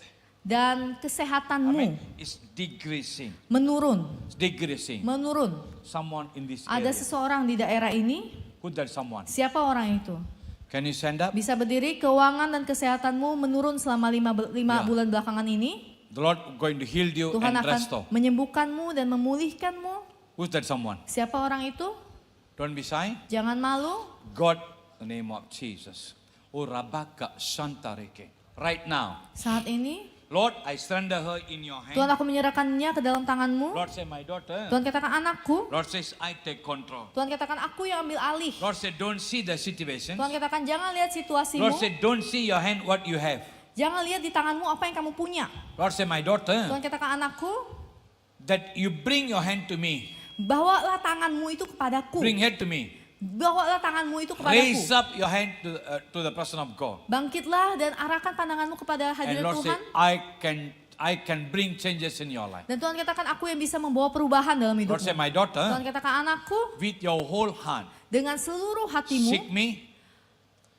dan I kesehatanmu mean, it's decreasing. menurun. It's decreasing. Menurun. Someone in this Ada area. seseorang di daerah ini. Who that someone? Siapa orang itu? Can you stand up? Bisa berdiri, keuangan dan kesehatanmu menurun selama 5 Ya. bulan belakangan ini. The Lord going to heal you Tuhan and akan restore. menyembuhkanmu dan memulihkanmu. Who's that someone? Siapa orang itu? Don't be shy. Jangan malu. God, the name of Jesus. Urabaka Shantareke. Right now. Saat ini, Lord, I surrender her in your Tuhan, hand. aku menyerahkannya ke dalam tanganmu. Lord say my daughter. Tuhan katakan anakku. Lord says I take control. Tuhan katakan aku yang ambil alih. Lord say don't see the situation. Tuhan katakan jangan lihat situasimu. Lord say don't see your hand what you have. Jangan lihat di tanganmu apa yang kamu punya. Lord say my daughter Tuhan katakan anakku, that you bring your hand to me. bawalah tanganmu itu kepadaku. Bring head to me. Bawalah tanganmu itu Raise kepadaku. up your hand to the person of God. Bangkitlah dan arahkan pandanganmu kepada And hadirat Lord say Tuhan. I can bring changes in your life. Dan Tuhan katakan aku yang bisa membawa perubahan dalam Lord say hidupmu. my daughter Tuhan katakan anakku, with your whole heart dengan seluruh hatimu, seek me,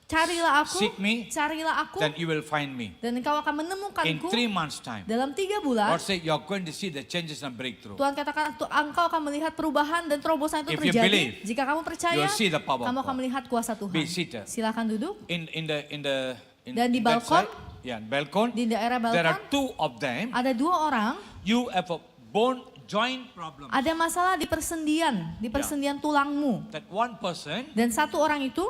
carilah aku, seek me, carilah aku, then you will find me. dan engkau akan In menemukanku 3 months time. dalam 3 bulan. Lord say you're going to see the changes and breakthrough. Tuhan katakan engkau akan melihat perubahan dan terobosan itu If you terjadi. believe, Jika kamu percaya, you'll see the power of kamu akan God. melihat kuasa Tuhan. Be seated. Silakan duduk. In Dan di that balkon, side, yeah, balcon. di daerah There are balkon, 2 of them. ada 2 orang, You have a bone joint problem. ada masalah di persendian tulangmu. That one person, Dan satu orang itu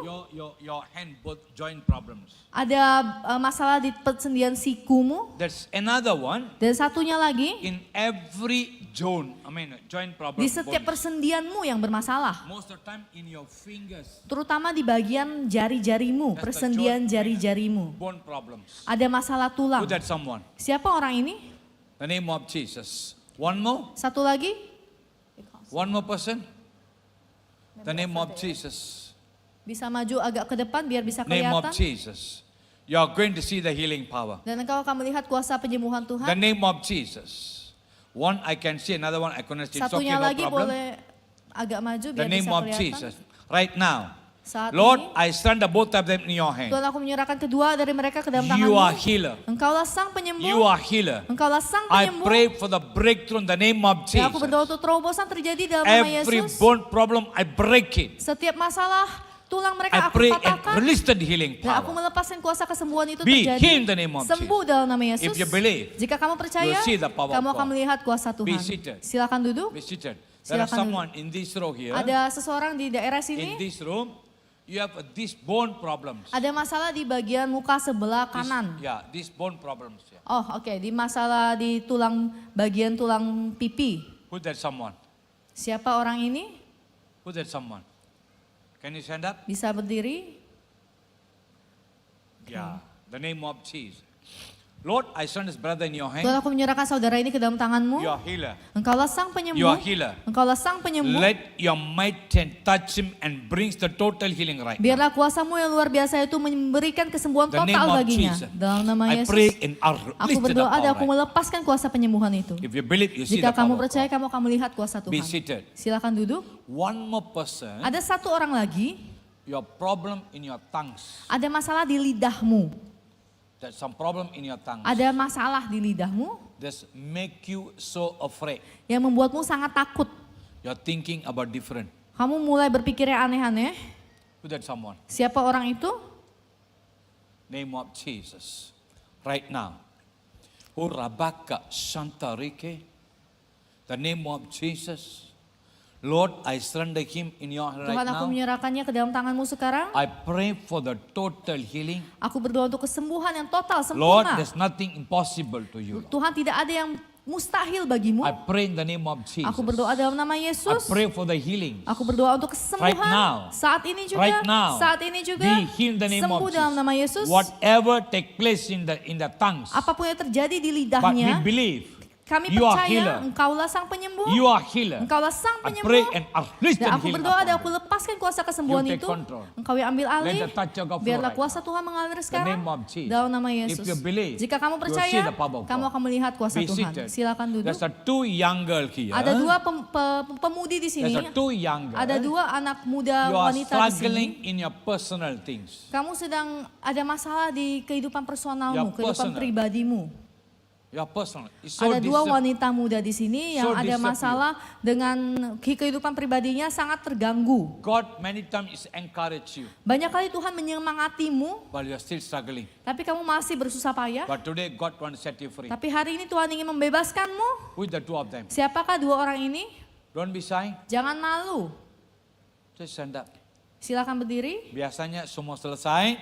your hand both joint problems. ada masalah di persendian sikumu. There's another one Dan satunya lagi, in every joint problem. di setiap bones. persendianmu yang bermasalah. Most of the time in your fingers, Terutama di bagian jari-jarimu, That's the persendian joint jari-jarimu. bone problems. Ada masalah tulang. Who that someone? Siapa orang ini? The name of Jesus. One more? Satu lagi? One more person? The name of Jesus. Bisa maju agak ke depan biar bisa Name of kelihatan. Jesus. You are going to see the healing power. Dan engkau akan melihat kuasa penyembuhan The Tuhan. name of Jesus. One I can see, another one I cannot see. It's okay, Satunya no lagi problem. boleh agak maju The biar name bisa of kelihatan. Jesus. Right now. Saat Lord, ini, I surrender both of them in your hand. Tuhan, aku menyerahkan kedua dari mereka ke dalam You are tangan-Mu. healer. Engkaulah sang penyembuh. You are healer. Engkaulah sang I penyembuh. pray for the breakthrough in the name of Dan aku berdoa Jesus. untuk terobosan terjadi dalam nama Every Yesus. bone problem, I break it. Setiap masalah tulang I mereka aku pray and patahkan. release the healing Dan aku power. melepaskan kuasa kesembuhan itu Be terjadi. healed in the name of Sembuh Jesus. dalam nama Yesus. If you believe, Jika kamu percaya, you'll see the power of kamu akan God. melihat kuasa Be Tuhan. seated. Silakan duduk. Be seated. There are Silakan someone in this row here. Ada seseorang di daerah In sini, this room, you have these bone problems. ada masalah di bagian muka sebelah This- kanan. yeah, these bone problems. Yeah. Oh, oke, di masalah di bagian tulang pipi. Who that someone? Siapa orang ini? Who that someone? Can you stand up? Bisa berdiri? Yeah. The name of Jesus. Lord, I send this brother in your hand. Tuhan, aku menyerahkan saudara ini ke dalam tangan-Mu. You are healer. Engkaulah sang You penyembuh. are healer. Engkaulah sang penyembuh. Let your might and touch him and brings the total healing right now. Biarlah kuasa-Mu yang luar biasa itu memberikan kesembuhan The name total of baginya. Jesus. Dalam nama I Yesus. pray and I Aku release the berdoa dan power aku right. melepaskan kuasa penyembuhan itu. If you believe, you see Jika the kamu power of percaya, God. kamu akan melihat kuasa Be Tuhan. seated. Silakan duduk. One more person, Ada satu orang lagi, your problem in your tongues. ada masalah di lidahmu. There's some problem in your tongues. Ada masalah di lidahmu This make you so afraid. yang membuatmu sangat takut. You're thinking about different. Kamu mulai berpikir yang aneh-aneh. Who that someone? Siapa orang itu? Name of Jesus. Right now. Urabaka Santarike. The name of Jesus. Lord, I surrender him in your hand right Tuhan, aku now. menyerahkannya ke dalam tangan-Mu sekarang. I pray for the total healing. Aku berdoa untuk kesembuhan yang total, Lord, sempurna. there's nothing impossible to you. Tuhan, tidak ada yang mustahil bagimu. I pray in the name of Jesus. Aku berdoa dalam nama I Yesus. pray for the healing. Aku berdoa untuk kesembuhan. Right now. Saat ini juga. Right now. Saat ini juga. Be healed in the name of Sembuh dalam nama Jesus. Yesus. Whatever take place in the tongues. Apapun yang terjadi di But we lidahnya. believe Kami you are percaya healer. Engkaulah sang penyembuh. You are healer. Engkaulah sang I penyembuh. pray and I release the Dan aku healing berdoa dan upon aku them. lepaskan kuasa kesembuhan You take itu. control. Engkau yang ambil alih. Let the touch of God flow Biarlah right kuasa now. Tuhan mengalir The sekarang. name of Jesus. Dalam nama If Yesus. you believe, Jika kamu you'll percaya, see the power of kamu God. akan melihat kuasa Be Tuhan. seated. Silakan duduk. There's a two young girl here. Ada dua pemudi di sini. There's a two young girl. Ada dua anak muda You are wanita di sini. struggling in your personal things. Kamu sedang ada masalah di kehidupan personalmu, Your kehidupan personal. pribadimu. Your personal. It's so Ada dua disap- wanita muda di sini yang so ada disappear. masalah dengan kehidupan pribadinya sangat terganggu. God many times is encourage you, Banyak kali Tuhan menyemangatimu, but you're still struggling. tapi kamu masih bersusah payah. But today God want to set you free. Tapi hari ini Tuhan ingin membebaskanmu. Who is the two of them? Siapakah dua orang ini? Don't be shy. Jangan malu. Just stand up. Silakan berdiri. Biasanya semua selesai,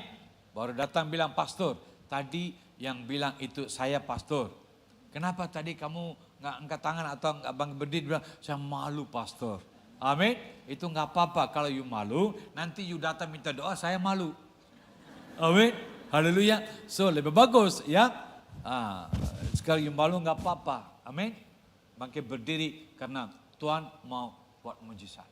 baru datang bilang pastor. Tadi yang bilang itu saya pastor. Kenapa tadi kamu nggak angkat tangan atau nggak bang berdiri bilang saya malu pastor. Amin. Itu nggak apa-apa kalau you malu. Nanti you datang minta doa saya malu. Amin. Haleluya. So lebih bagus ya. Sekali you malu nggak apa-apa. Amin. Bangkit berdiri karena Tuhan mau buat mujizat.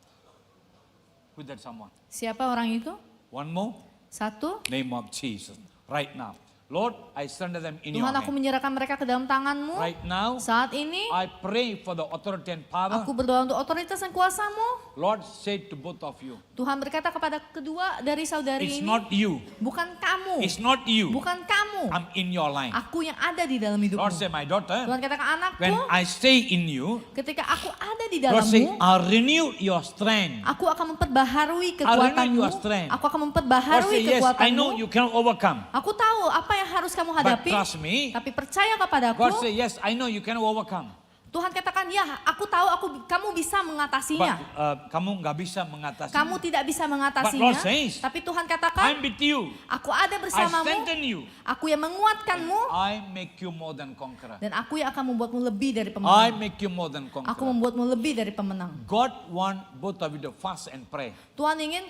Who that someone? Siapa orang itu? One more. Satu. Name of Jesus. Right now. Lord, I surrender them in your Tuhan, aku hand. menyerahkan mereka ke dalam tangan-Mu. Right now, Saat ini, I pray for the authority and power. aku berdoa untuk otoritas dan kuasa-Mu. Lord, say to both of you, Tuhan berkata kepada kedua dari saudari it's ini, not you. bukan kamu, It's not you. bukan kamu, I'm in your line. aku yang ada di dalam hidupmu. Lord, say my daughter, Tuhan katakan anakku, when I stay in you, ketika aku ada di Lord, say dalammu, I renew your strength. aku akan memperbaharui renew kekuatanmu. your strength. Aku akan Lord, memperbaharui say yes, I know kekuatanmu. you can overcome. Aku tahu apa yang harus kamu But hadapi, trust me, tapi percaya kepadaku. God say yes, I know you can overcome. Tuhan katakan, ya aku tahu kamu bisa But mengatasinya. kamu nggak bisa mengatasi. Kamu tidak bisa But mengatasinya. Lord says, Tapi Tuhan katakan, I'm with you. aku ada I bersamamu. strengthen you. Aku yang menguatkanmu. I make you more than conqueror. Dan aku yang akan membuatmu lebih dari I pemenang. make you more than Aku conqueror. membuatmu lebih dari pemenang. God want both of you to fast and pray. Tuhan ingin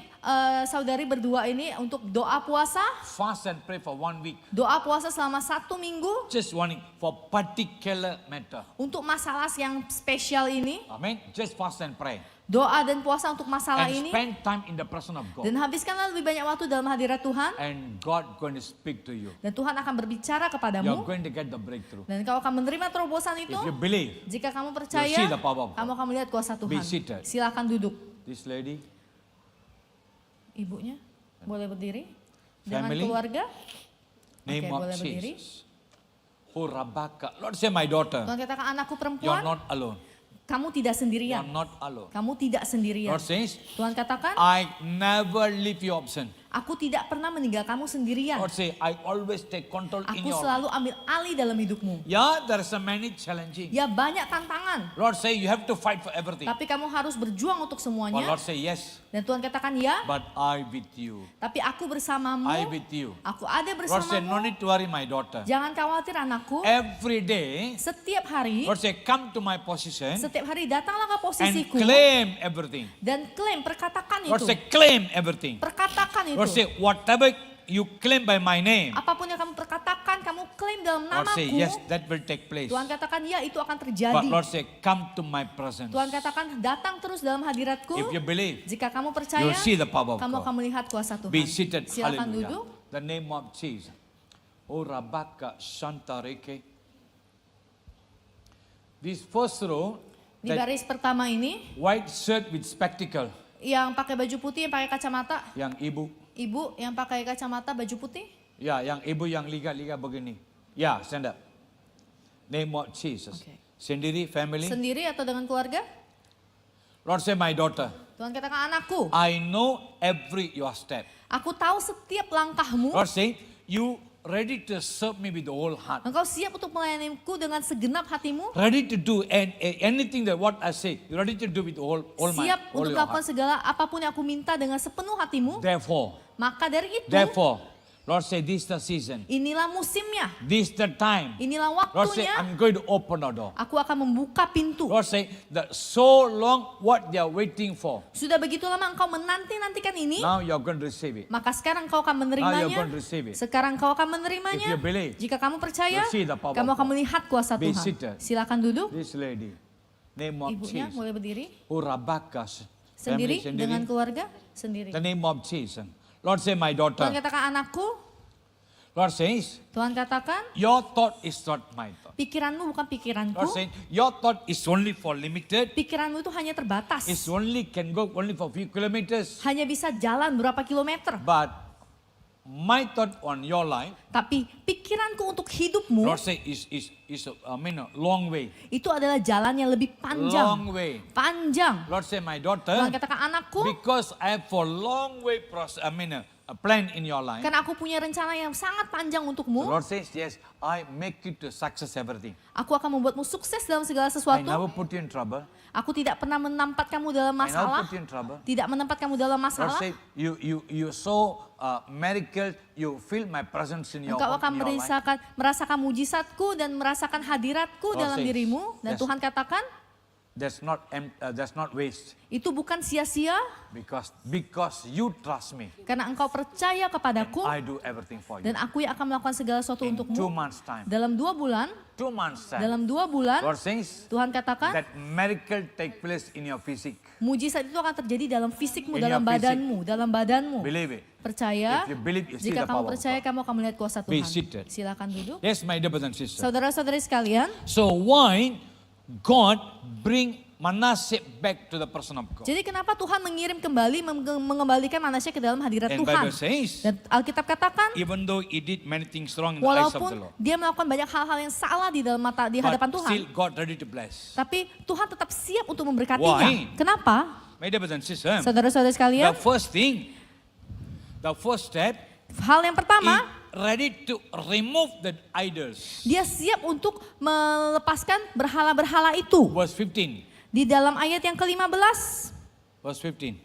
saudari berdua ini untuk doa puasa. Fast and pray for 1 week. Doa puasa selama 1 minggu Just one week for particular matter. untuk masalah masalah yang spesial ini, Amen. Just fast and pray. doa dan puasa untuk masalah And ini, spend time in the presence of God. dan habiskanlah lebih banyak waktu dalam hadirat Tuhan, And God going to speak to you. dan Tuhan akan berbicara You're kepadamu, going to get the breakthrough. dan kau akan menerima terobosan itu. If you believe, Jika kamu you'll percaya, see the power of God. kamu akan melihat kuasa Be Tuhan. seated. Silakan duduk. This lady, Ibunya boleh berdiri dengan Family. keluarga. name Oke, of boleh berdiri. Jesus. Oh, Rabaka. Lord, say my daughter. Tuhan katakan, anakku You're perempuan, not alone. kamu tidak You're sendirian. not alone. Kamu tidak sendirian. Lord says, Tuhan katakan, I never leave you absent. aku tidak pernah meninggal kamu sendirian. Lord say, I always take control in Aku your life. selalu ambil alih dalam hidupmu. Yeah, there is a many challenging. Ya banyak tantangan, Lord say, you have to fight for everything. tapi kamu harus berjuang untuk But semuanya. Lord say, yes, Dan Tuhan katakan ya, but I with you. tapi aku bersamamu. I with you. Aku ada Lord say, no bersamamu. need to worry, my daughter. Jangan khawatir anakku. Every day, Setiap hari, Lord say, come to my position setiap hari datanglah ke and posisiku claim everything. dan klaim, perkatakan Lord itu. say, claim everything. Perkatakan Lord itu. say, whatever you claim by my name. Apapun yang kamu perkatakan, kamu klaim dalam Lord say, namaku. yes, that will take place. Tuhan katakan ya, itu akan But terjadi. Lord say, come to my presence. Tuhan katakan datang terus dalam hadiratku. If you believe, Jika kamu percaya, you'll see the power of kamu akan God. melihat kuasa Tuhan. Be seated. Silakan Hallelujah. duduk. The name of Jesus. Oh, Rabaka Shantareke. This first row, Di that baris pertama ini, white shirt with spectacle. yang pakai baju putih, yang pakai kacamata. Yang ibu. Ibu yang pakai kacamata baju putih. Ya, yang ibu yang liga-liga begini. Ya, stand up. Name of Jesus. Okay. Sendiri, family. Sendiri atau dengan keluarga? Lord say, my daughter, Tuhan katakan anakku. I know every your step. Aku tahu setiap langkahmu. Lord say, you ready to serve me with the whole heart. Engkau siap untuk melayaniku dengan segenap hatimu. Ready to do anything that what I say. You ready to do with all my Siap all untuk your melakukan heart. segala apapun yang aku minta dengan sepenuh hatimu. Maka dari itu, Lord say, this is the season. inilah musimnya. This is the time. Inilah Lord say, waktunya. I'm going to open the door. Aku akan membuka pintu. Lord say, that so long what they are waiting for. Sudah begitu lama engkau menanti-nantikan ini. Now you are going to receive it. Maka sekarang kau akan Now you are menerimanya. going to receive it. Sekarang kau akan If menerimanya. you believe, Jika kamu percaya, you'll see the power kamu of akan God. melihat kuasa Be Tuhan. seated. Silakan duduk. This lady, name of Ibunya Jesus. boleh berdiri. Urabakas. Sendiri Family dengan keluarga. Sendiri. The name of Jesus. Lord say, my Tuhan daughter. katakan anakku. Lord says, Tuhan katakan your thought is not my thought. pikiranmu bukan pikiranku. Lord saying, your thought is only for limited. Pikiranmu itu hanya terbatas. It's only can go only for few kilometers. Hanya bisa jalan berapa kilometer. But my thought on your life, Tapi pikiranku untuk hidupmu Lord say, is a long way. itu adalah jalan yang lebih panjang. Long way. Panjang. Lord say, my Tuhan daughter, katakan anakku, because I have for long way a plan in your life. karena aku punya rencana yang sangat panjang The untukmu. Lord says, yes, I make you to success everything. Aku akan membuatmu sukses dalam segala I sesuatu. never put you in trouble. Aku tidak pernah menempat kamu dalam I never masalah. put you in trouble. Tidak menempat kamu dalam Lord masalah. say, you saw miracle, you feel my presence in your Engkau akan in your life. merasakan mujizatku dan merasakan hadiratku Lord dalam says, dirimu. Dan yes. Tuhan katakan, That's not waste. itu bukan sia-sia Because you trust me. karena engkau percaya kepadaku. I do everything for you. Dan aku yang akan melakukan segala sesuatu In 2 untukmu. months time. Dalam 2 bulan, 2 months time. dalam 2 bulan, Lord says Tuhan katakan, that miracle take place in your physique. mujizat itu akan terjadi dalam fisikmu, In dalam your physique. badanmu, dalam badanmu. Believe it. Percaya, If you believe, you see jika the kamu power of percaya, God. kamu akan melihat kuasa Be Tuhan. seated. Silakan duduk. Yes, my dear brothers and sisters. Saudara-saudari sekalian, So why God bring Manasseh back to the person of God? jadi kenapa Tuhan mengirim kembali, mengembalikan Manasye ke dalam hadirat And Tuhan? Bible says, Dan Alkitab katakan, even though he did many things wrong in the eyes of the walaupun Lord, dia melakukan banyak hal-hal yang salah di dalam di hadapan but Tuhan, still God ready to bless. tapi Tuhan tetap siap untuk memberkatinya. Why? Kenapa? My dear brothers and sisters, Saudara-saudari sekalian, the first step, hal yang he pertama, ready to remove the idols. dia siap untuk melepaskan berhala-berhala itu. Verse 15. Di dalam ayat yang ke-15, Verse 15.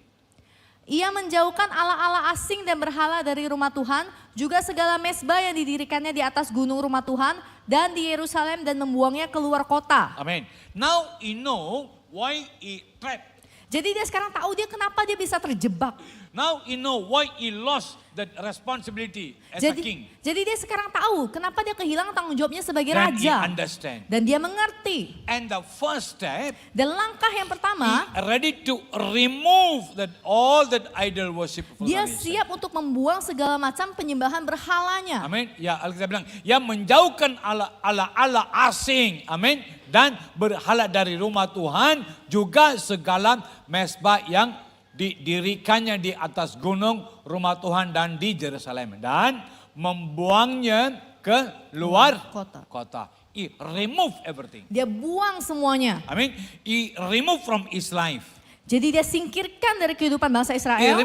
ia menjauhkan ala-ala asing dan berhala dari rumah Tuhan, juga segala mesbah yang didirikannya di atas gunung rumah Tuhan dan di Yerusalem dan membuangnya keluar kota. Amen. Now you know why he trapped. Jadi dia sekarang tahu dia kenapa dia bisa terjebak. Now you know why he lost that responsibility as a king. Jadi dia sekarang tahu kenapa dia kehilangan tanggung jawabnya sebagai Then he raja. understand. Dan dia mengerti. And the first step, Dan langkah yang pertama, he ready to remove all that idol worship from dia the nation. siap untuk membuang segala macam penyembahan berhalanya. Amin. Ya, Alkitab bilang, yang menjauhkan Allah asing. Amin. Dan berhala dari rumah Tuhan, juga segala mesbah yang didirikannya di atas gunung rumah Tuhan dan di Yerusalem. Dan membuangnya ke luar kota. He remove everything. Dia buang semuanya. Amin. He remove from his life. Jadi dia singkirkan dari kehidupan bangsa He Israel.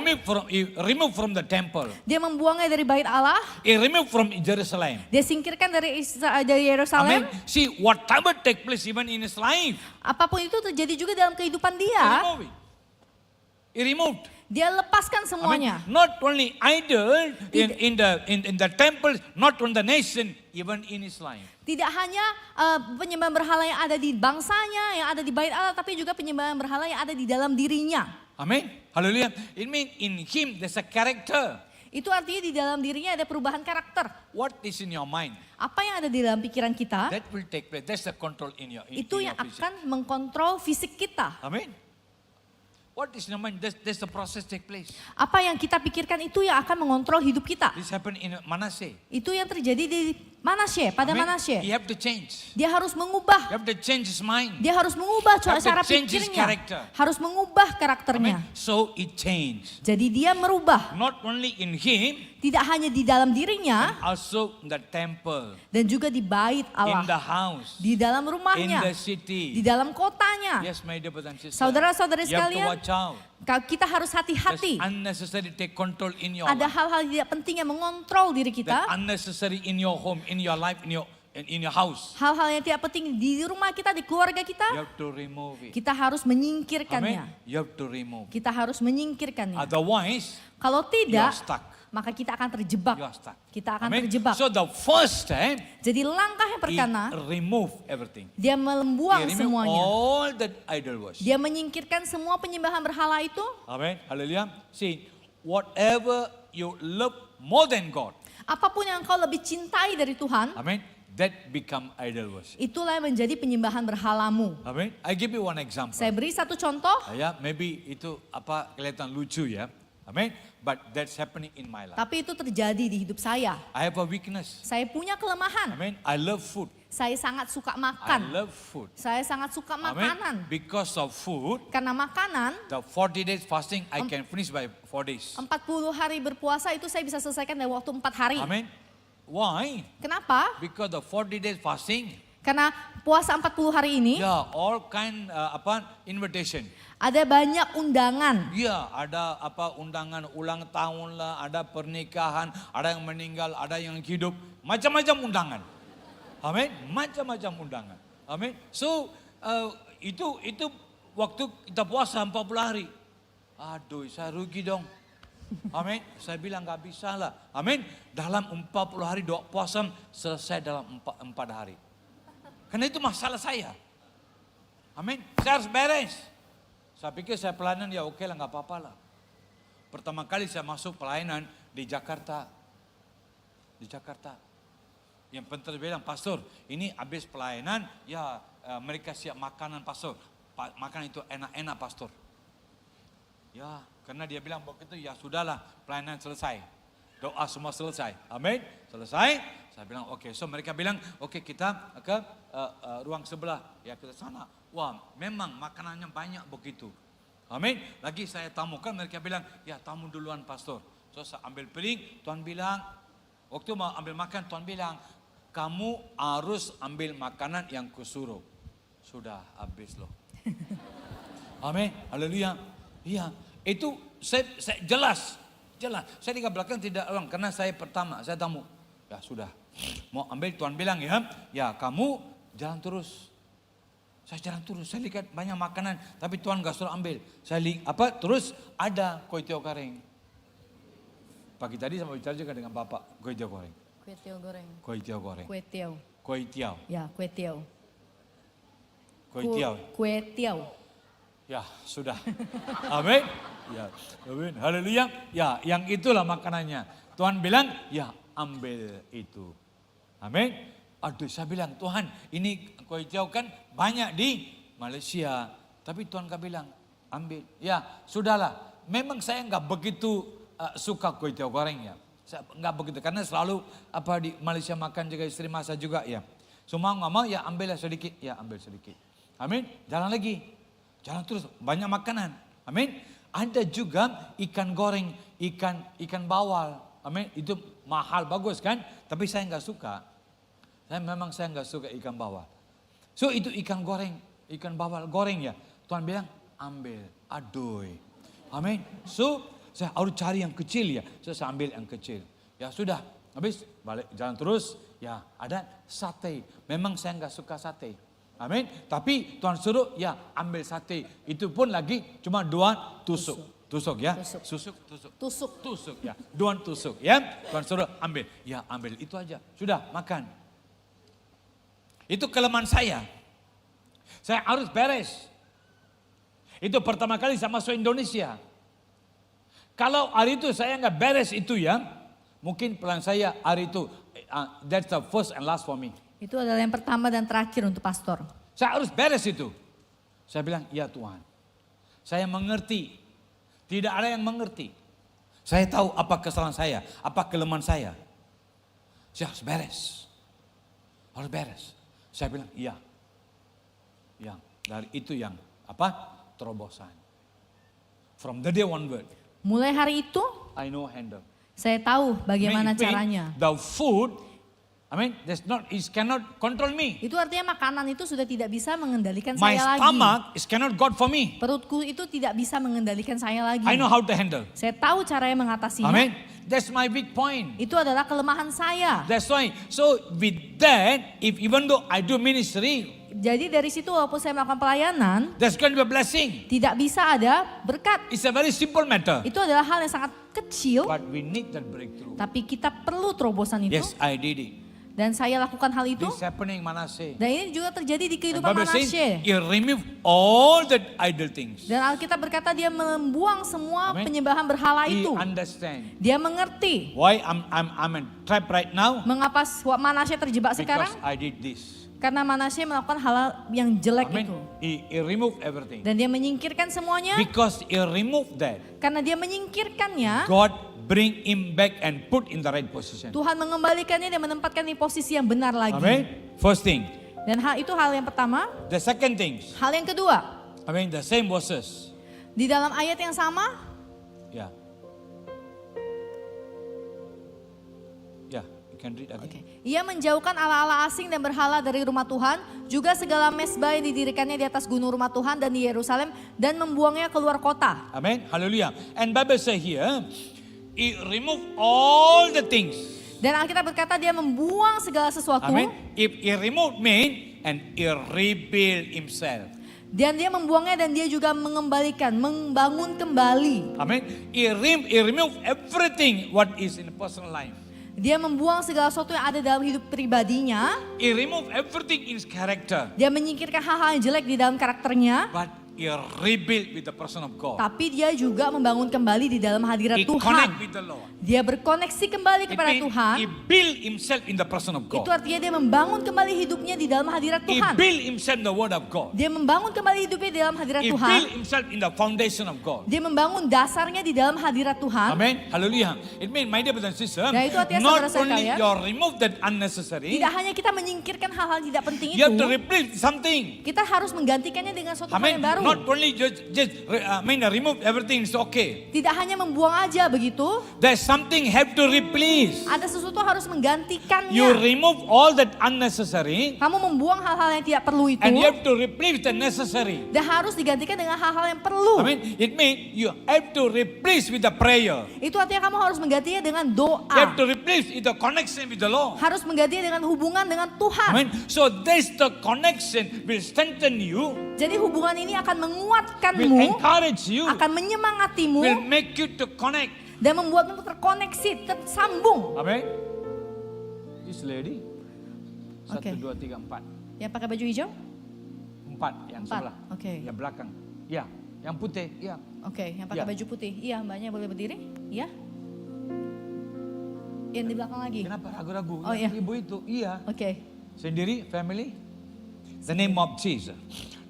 remove from the temple. Dia membuangnya dari bait Allah. He remove from Jerusalem. Dia singkirkan dari Yerusalem. Amen. See, whatever take place even in his life, Apapun itu terjadi juga dalam kehidupan he dia. remove it. He removed. Dia lepaskan semuanya. Amen. Not only idol in the temple, not on the nation, even in his life. Tidak hanya penyembahan berhala yang ada di bangsanya, yang ada di bait Allah, tapi juga penyembahan berhala yang ada di dalam dirinya. Amin. Hallelujah. It means in him there's a character. Itu artinya di dalam dirinya ada perubahan karakter. What is in your mind? Apa yang ada di dalam pikiran kita, That will take place. That's the control in your itu in yang your physique. akan mengkontrol fisik kita. Amin. What is in your mind? That's the process take place. Apa yang kita pikirkan itu yang akan mengontrol hidup kita. This happened in Manasseh. Itu yang terjadi di Manasye, pada Amen. Manasye. He have to change. Dia harus mengubah. You have to change his mind. Dia harus mengubah Have to cara change his pikirnya. character. Harus mengubah karakternya. Amen. So it changed. Jadi dia merubah. Not only in him, Tidak hanya di dalam dirinya, also in the temple, dan juga di bait in Allah. the house, Di dalam in rumahnya. the city. Di dalam kotanya. Yes, my dear brothers and sisters. Saudara-saudari You have to sekalian, watch out. kita harus There's hati-hati. unnecessary take control in your Ada life. hal-hal yang tidak penting yang mengontrol diri That kita. unnecessary in your home, in your life, in your house. Hal-hal yang tidak penting di rumah kita, di keluarga You kita. have to remove it. Kita harus Amen. menyingkirkannya. You have to remove. Kita harus menyingkirkannya. Otherwise, Kalau you are tidak, stuck. maka kita akan terjebak. You are stuck. Kita akan Amen. terjebak. So the first step, Jadi langkah yang he pertama, remove everything. dia He membuang remove semuanya. all that idol worship. Dia menyingkirkan semua penyembahan berhala itu. Amen. Hallelujah. See, whatever you love more than God, Apapun yang kau lebih cintai dari Tuhan, amen, that become idol worship. itulah yang menjadi penyembahan berhalamu. Amen. I give you one example. Saya beri satu contoh, Ya, maybe itu kelihatan lucu ya. Amen. But that's happening in my life. tapi itu terjadi di hidup saya. I have a weakness. Saya punya kelemahan. Amen. I love food. Saya sangat suka I makan. love food. Saya sangat suka Amen. makanan. Because of food, Karena makanan, the 40 days fasting I can finish by 4 days. 40 hari berpuasa itu saya bisa selesaikan dalam waktu 4 hari. Amen. Why? Kenapa? Because the 40 days fasting, Karena puasa 40 hari ini, yeah, all kind invitation. ada banyak undangan. Ya, ada undangan ulang tahun lah, ada pernikahan, ada yang meninggal, ada yang hidup, macam-macam undangan. Amin, macam-macam undangan. Amin. So itu waktu kita puasa 40 hari. Aduh, saya rugi dong. Amin. Saya bilang nggak bisa lah. Amin. Dalam 40 hari doa puasa selesai dalam 4 hari. Karena itu masalah saya. Amin. Saya harus beres. Saya pikir saya pelayanan ya oke lah, nggak apa-apa lah. Pertama kali saya masuk pelayanan di Jakarta. Di Jakarta. Yang penting bilang, pastor ini habis pelayanan, ya mereka siap makanan pastor. Makanan itu enak-enak pastor. Ya, karena dia bilang begitu, ya sudahlah pelayanan selesai. Doa semua selesai. Amin. Selesai. Saya bilang oke. So mereka bilang oke, kita ke ruang sebelah. Ya kita sana. Wah memang makanannya banyak begitu. Amin. Lagi saya tamukan, mereka bilang ya tamu duluan pastor. So saya ambil piring. Tuan bilang waktu mau ambil makan, Tuan bilang kamu harus ambil makanan yang kusuruh. Sudah habis loh. Amin. Haleluya. Iya, itu saya jelas. Saya di belakang tidak orang karena saya pertama, saya tamu. Ya sudah, mau ambil Tuan bilang ya kamu jalan terus. Saya jalan terus, saya lihat banyak makanan, tapi Tuan gak suruh ambil. Saya terus ada kue tiaw goreng. Pagi tadi sama bicara juga dengan Bapak, kue tiaw goreng. Kue tiaw goreng. Kue tiaw goreng. Kue tiaw. Kue tiaw. Ya, kue tiaw. Kue tiaw. Kue tiaw. Ya sudah. Amin. Ya, amin. Haleluya. Ya, yang itulah makanannya. Tuhan bilang, ya ambil itu. Amin. Aduh, saya bilang, Tuhan, ini kue tiaw kan banyak di Malaysia. Tapi Tuhan bilang, ambil. Ya, sudahlah. Memang saya nggak begitu suka kue tiaw goreng ya. Saya nggak begitu, karena selalu di Malaysia makan juga, istri masak juga ya. Semua nggak mau, ya ambillah sedikit. Ya, ambil sedikit. Amin. Jalan lagi. Jalan terus, banyak makanan. Amin. Ada juga ikan goreng, ikan bawal. Amin. Itu mahal, bagus kan? Tapi saya nggak suka. Saya nggak suka ikan bawal. So itu ikan bawal goreng ya. Tuhan bilang ambil, aduh. Amin. So saya harus cari yang kecil ya. So saya ambil yang kecil. Ya sudah, habis balik jalan terus. Ya ada sate. Memang saya nggak suka sate. Amin. Tapi Tuhan suruh ya ambil sate. Itu pun lagi cuma 2 tusuk. Tusuk ya. Tusuk ya. 2 tusuk ya. Tuhan suruh ambil. Ya ambil itu aja. Sudah makan. Itu kelemahan saya. Saya harus beres. Itu pertama kali saya masuk Indonesia. Kalau hari itu saya nggak beres itu ya, mungkin pelan saya hari itu, that's the first and last for me. Itu adalah yang pertama dan terakhir untuk pastor. Saya harus beres itu. Saya bilang, ya Tuhan. Saya mengerti. Tidak ada yang mengerti. Saya tahu apa kesalahan saya, apa kelemahan saya. Saya harus beres. Harus beres. Saya bilang, iya. Yang dari itu yang terobosan. From the day onward. Mulai hari itu, I know handle. saya tahu bagaimana Mean caranya. The food, it cannot control me. Itu artinya makanan itu sudah tidak bisa mengendalikan My saya lagi. stomach is cannot God for me. Perutku itu tidak bisa mengendalikan saya lagi. I know how to handle. Saya tahu caranya mengatasinya. Amen. That's my big point. Itu adalah kelemahan saya. That's why. So with that, even though I do ministry, Jadi dari situ walaupun saya melakukan pelayanan, there's going to be a blessing. tidak bisa ada berkat. It's a very simple matter. Itu adalah hal yang sangat kecil, But we need that breakthrough. tapi kita perlu terobosan itu. Yes, I did it. Dan saya lakukan hal itu. This happening Manasseh. Dan ini juga terjadi di And kehidupan Bible says, Manasye. he removed all the idle things. Dan Alkitab berkata dia membuang semua Amen. penyembahan berhala He itu. understand Dia mengerti why I'm in trap right now. mengapa Manasye terjebak sekarang. Because I did this. Karena Manasye melakukan hal yang jelek Amen. itu. He removed everything. Dan dia menyingkirkan semuanya. Because he removed that, Karena dia menyingkirkannya, God bring him back and put in the right position. Tuhan mengembalikannya dan menempatkan di posisi yang benar lagi. Amen. First thing. Dan itu hal yang pertama. The second thing. Hal yang kedua, The same verses. di dalam ayat yang sama, Yeah. Yeah, you can read again. ia menjauhkan ala-ala asing dan berhala dari rumah Tuhan, juga segala mesbah yang didirikannya di atas gunung rumah Tuhan dan di Yerusalem, dan membuangnya keluar kota. Amen. Hallelujah. And Bible say here, he removed all the things. Dan Alkitab berkata dia membuang segala sesuatu. Amen. If he removed me and he rebuilt himself. Dan dia membuangnya dan dia juga mengembalikan, membangun kembali. Amen. He removed everything what is in personal life. Dia membuang segala sesuatu yang ada dalam hidup pribadinya. He removed everything in his character. Dia menyingkirkan hal-hal yang jelek di dalam karakternya. But he rebuilt with the person of God. Tapi dia juga membangun kembali di dalam hadirat He connect Tuhan. with the Lord. Dia berkoneksi kembali It kepada means Tuhan. he built himself in the person of Itu God. artinya dia membangun kembali hidupnya di dalam hadirat He Tuhan. built himself in the word of God. Dia membangun kembali hidupnya di dalam hadirat He Tuhan. built himself in the foundation of God. Dia membangun dasarnya di dalam hadirat Tuhan. Amen. Hallelujah. It means, my dear brothers and sisters, Nah, itu artinya not saudara saya only sekalian, you remove that unnecessary, Tidak hanya kita menyingkirkan hal-hal tidak penting you have to itu, replace something. kita harus menggantikannya dengan suatu hal Amen. yang baru. Not only just remove everything, it's okay. Tidak hanya membuang aja begitu, There's something have to replace. ada sesuatu harus You menggantikannya. remove all that unnecessary, Kamu membuang hal-hal yang tidak perlu itu, and you have to replace the necessary. dan harus digantikan dengan hal-hal yang perlu. Amen. It means you have to replace with the prayer. Itu artinya kamu harus menggantinya dengan You have to doa. replace with the connection with the Lord. Harus menggantinya dengan hubungan dengan Tuhan. Amen. So this the connection will strengthen you, Jadi hubungan ini akan will menguatkanmu, encourage you, akan menyemangatimu, will make you to connect. dan membuatmu terkoneksi, tersambung. Amen. This lady. Oke. 1, 2, 3, 4. Yang pakai baju hijau? 4 yang 4, sebelah. oke. Yang belakang. Ya. Yang putih, ya. Oke, yang pakai Ya. baju putih. Iya, mbaknya boleh berdiri? Iya. Yang di belakang lagi. Kenapa ragu-ragu? Oh, iya. Ibu itu, iya. Oke. Sendiri, family. The name of Jesus.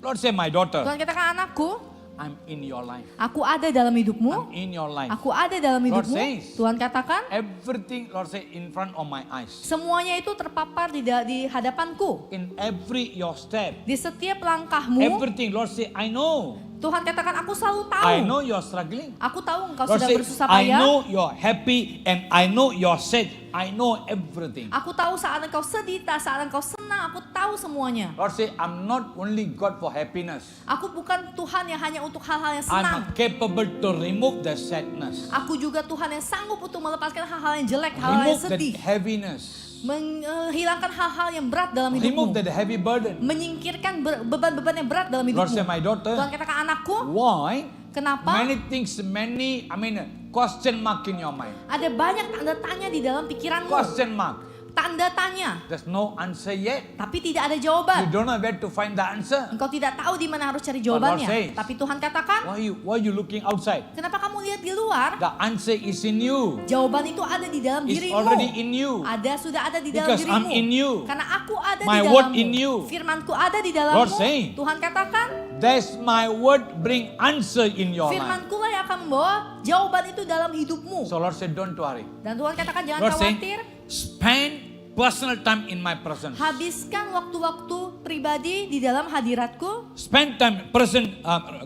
Lord say, my daughter, Tuhan katakan anakku, I'm in your life. aku ada dalam hidupmu. I'm in your life. Aku ada dalam Lord hidupmu. says, Tuhan katakan, everything, Lord say, in front of my eyes. semuanya itu terpapar di hadapanku. In every your step. Di setiap langkahmu, Everything, Lord say, I know. Tuhan katakan aku selalu tahu. I know you're struggling. Aku tahu engkau Lord sedang say, bersusah I payah. know you're happy and I know you're sad. I know everything. Aku tahu saat engkau sedih, saat engkau senang, aku tahu semuanya. Lord say, I'm not only God for happiness. Aku bukan Tuhan yang hanya untuk hal-hal yang senang. I'm capable to remove the sadness. Aku juga Tuhan yang sanggup untuk melepaskan hal-hal yang jelek, hal-hal yang Remove the sedih. heaviness. Menghilangkan hal-hal yang berat dalam Remove hidupmu. the heavy burden. Menyingkirkan beban-beban yang berat dalam Lord say, hidupmu. my daughter, Tuhan katakan anakku, why? kenapa? Many things, question mark in your mind. Ada banyak tanda tanya di dalam pikiranmu. Question mark. Tanda tanya, There's no answer yet. tapi tidak ada You jawaban. don't know where to find the answer. Engkau tidak tahu di mana harus cari Lord jawabannya. says, Tapi Tuhan katakan, Why you looking outside? kenapa kamu lihat di luar? The answer is in you. Jawaban itu ada di dalam It's dirimu. already in you. Sudah ada di dalam Because dirimu. I'm in you. Karena aku ada My di word dalammu. in you. Firmanku ada di dalammu. Lord saying, Tuhan katakan, That's my word bring answer in your life. firmanku lah yang akan membawa jawaban itu dalam hidupmu. So Lord said, don't worry. Dan Tuhan katakan jangan Lord saying, khawatir. spend personal time in my presence. Habiskan waktu-waktu pribadi di dalam hadiratku. Spend time,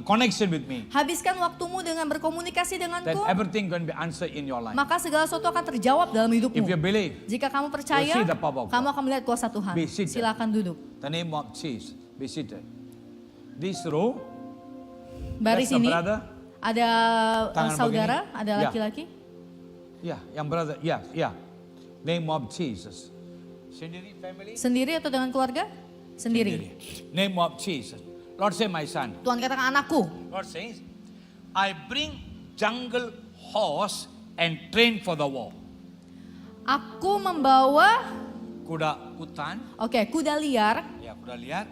connection with me. Habiskan waktumu dengan berkomunikasi Then denganku. everything going to be answered in your life. Maka segala sesuatu akan terjawab dalam If hidupmu. you believe, Jika kamu percaya, you'll see the power of God. kamu akan melihat kuasa Tuhan. Be seated. Silakan duduk. the name of Jesus, be seated. This row, Baris Yes, ini brother. ada Tangan saudara, begini. ada Ya. laki-laki. yang brother, yeah. Name of Jesus. Sendiri family? Sendiri atau dengan keluarga? Sendiri. Name of Jesus. Lord say, my son. Tuhan katakan anakku, Lord says, I bring jungle horse and train for the war. aku membawa, Kuda hutan, kuda liar kuda liar,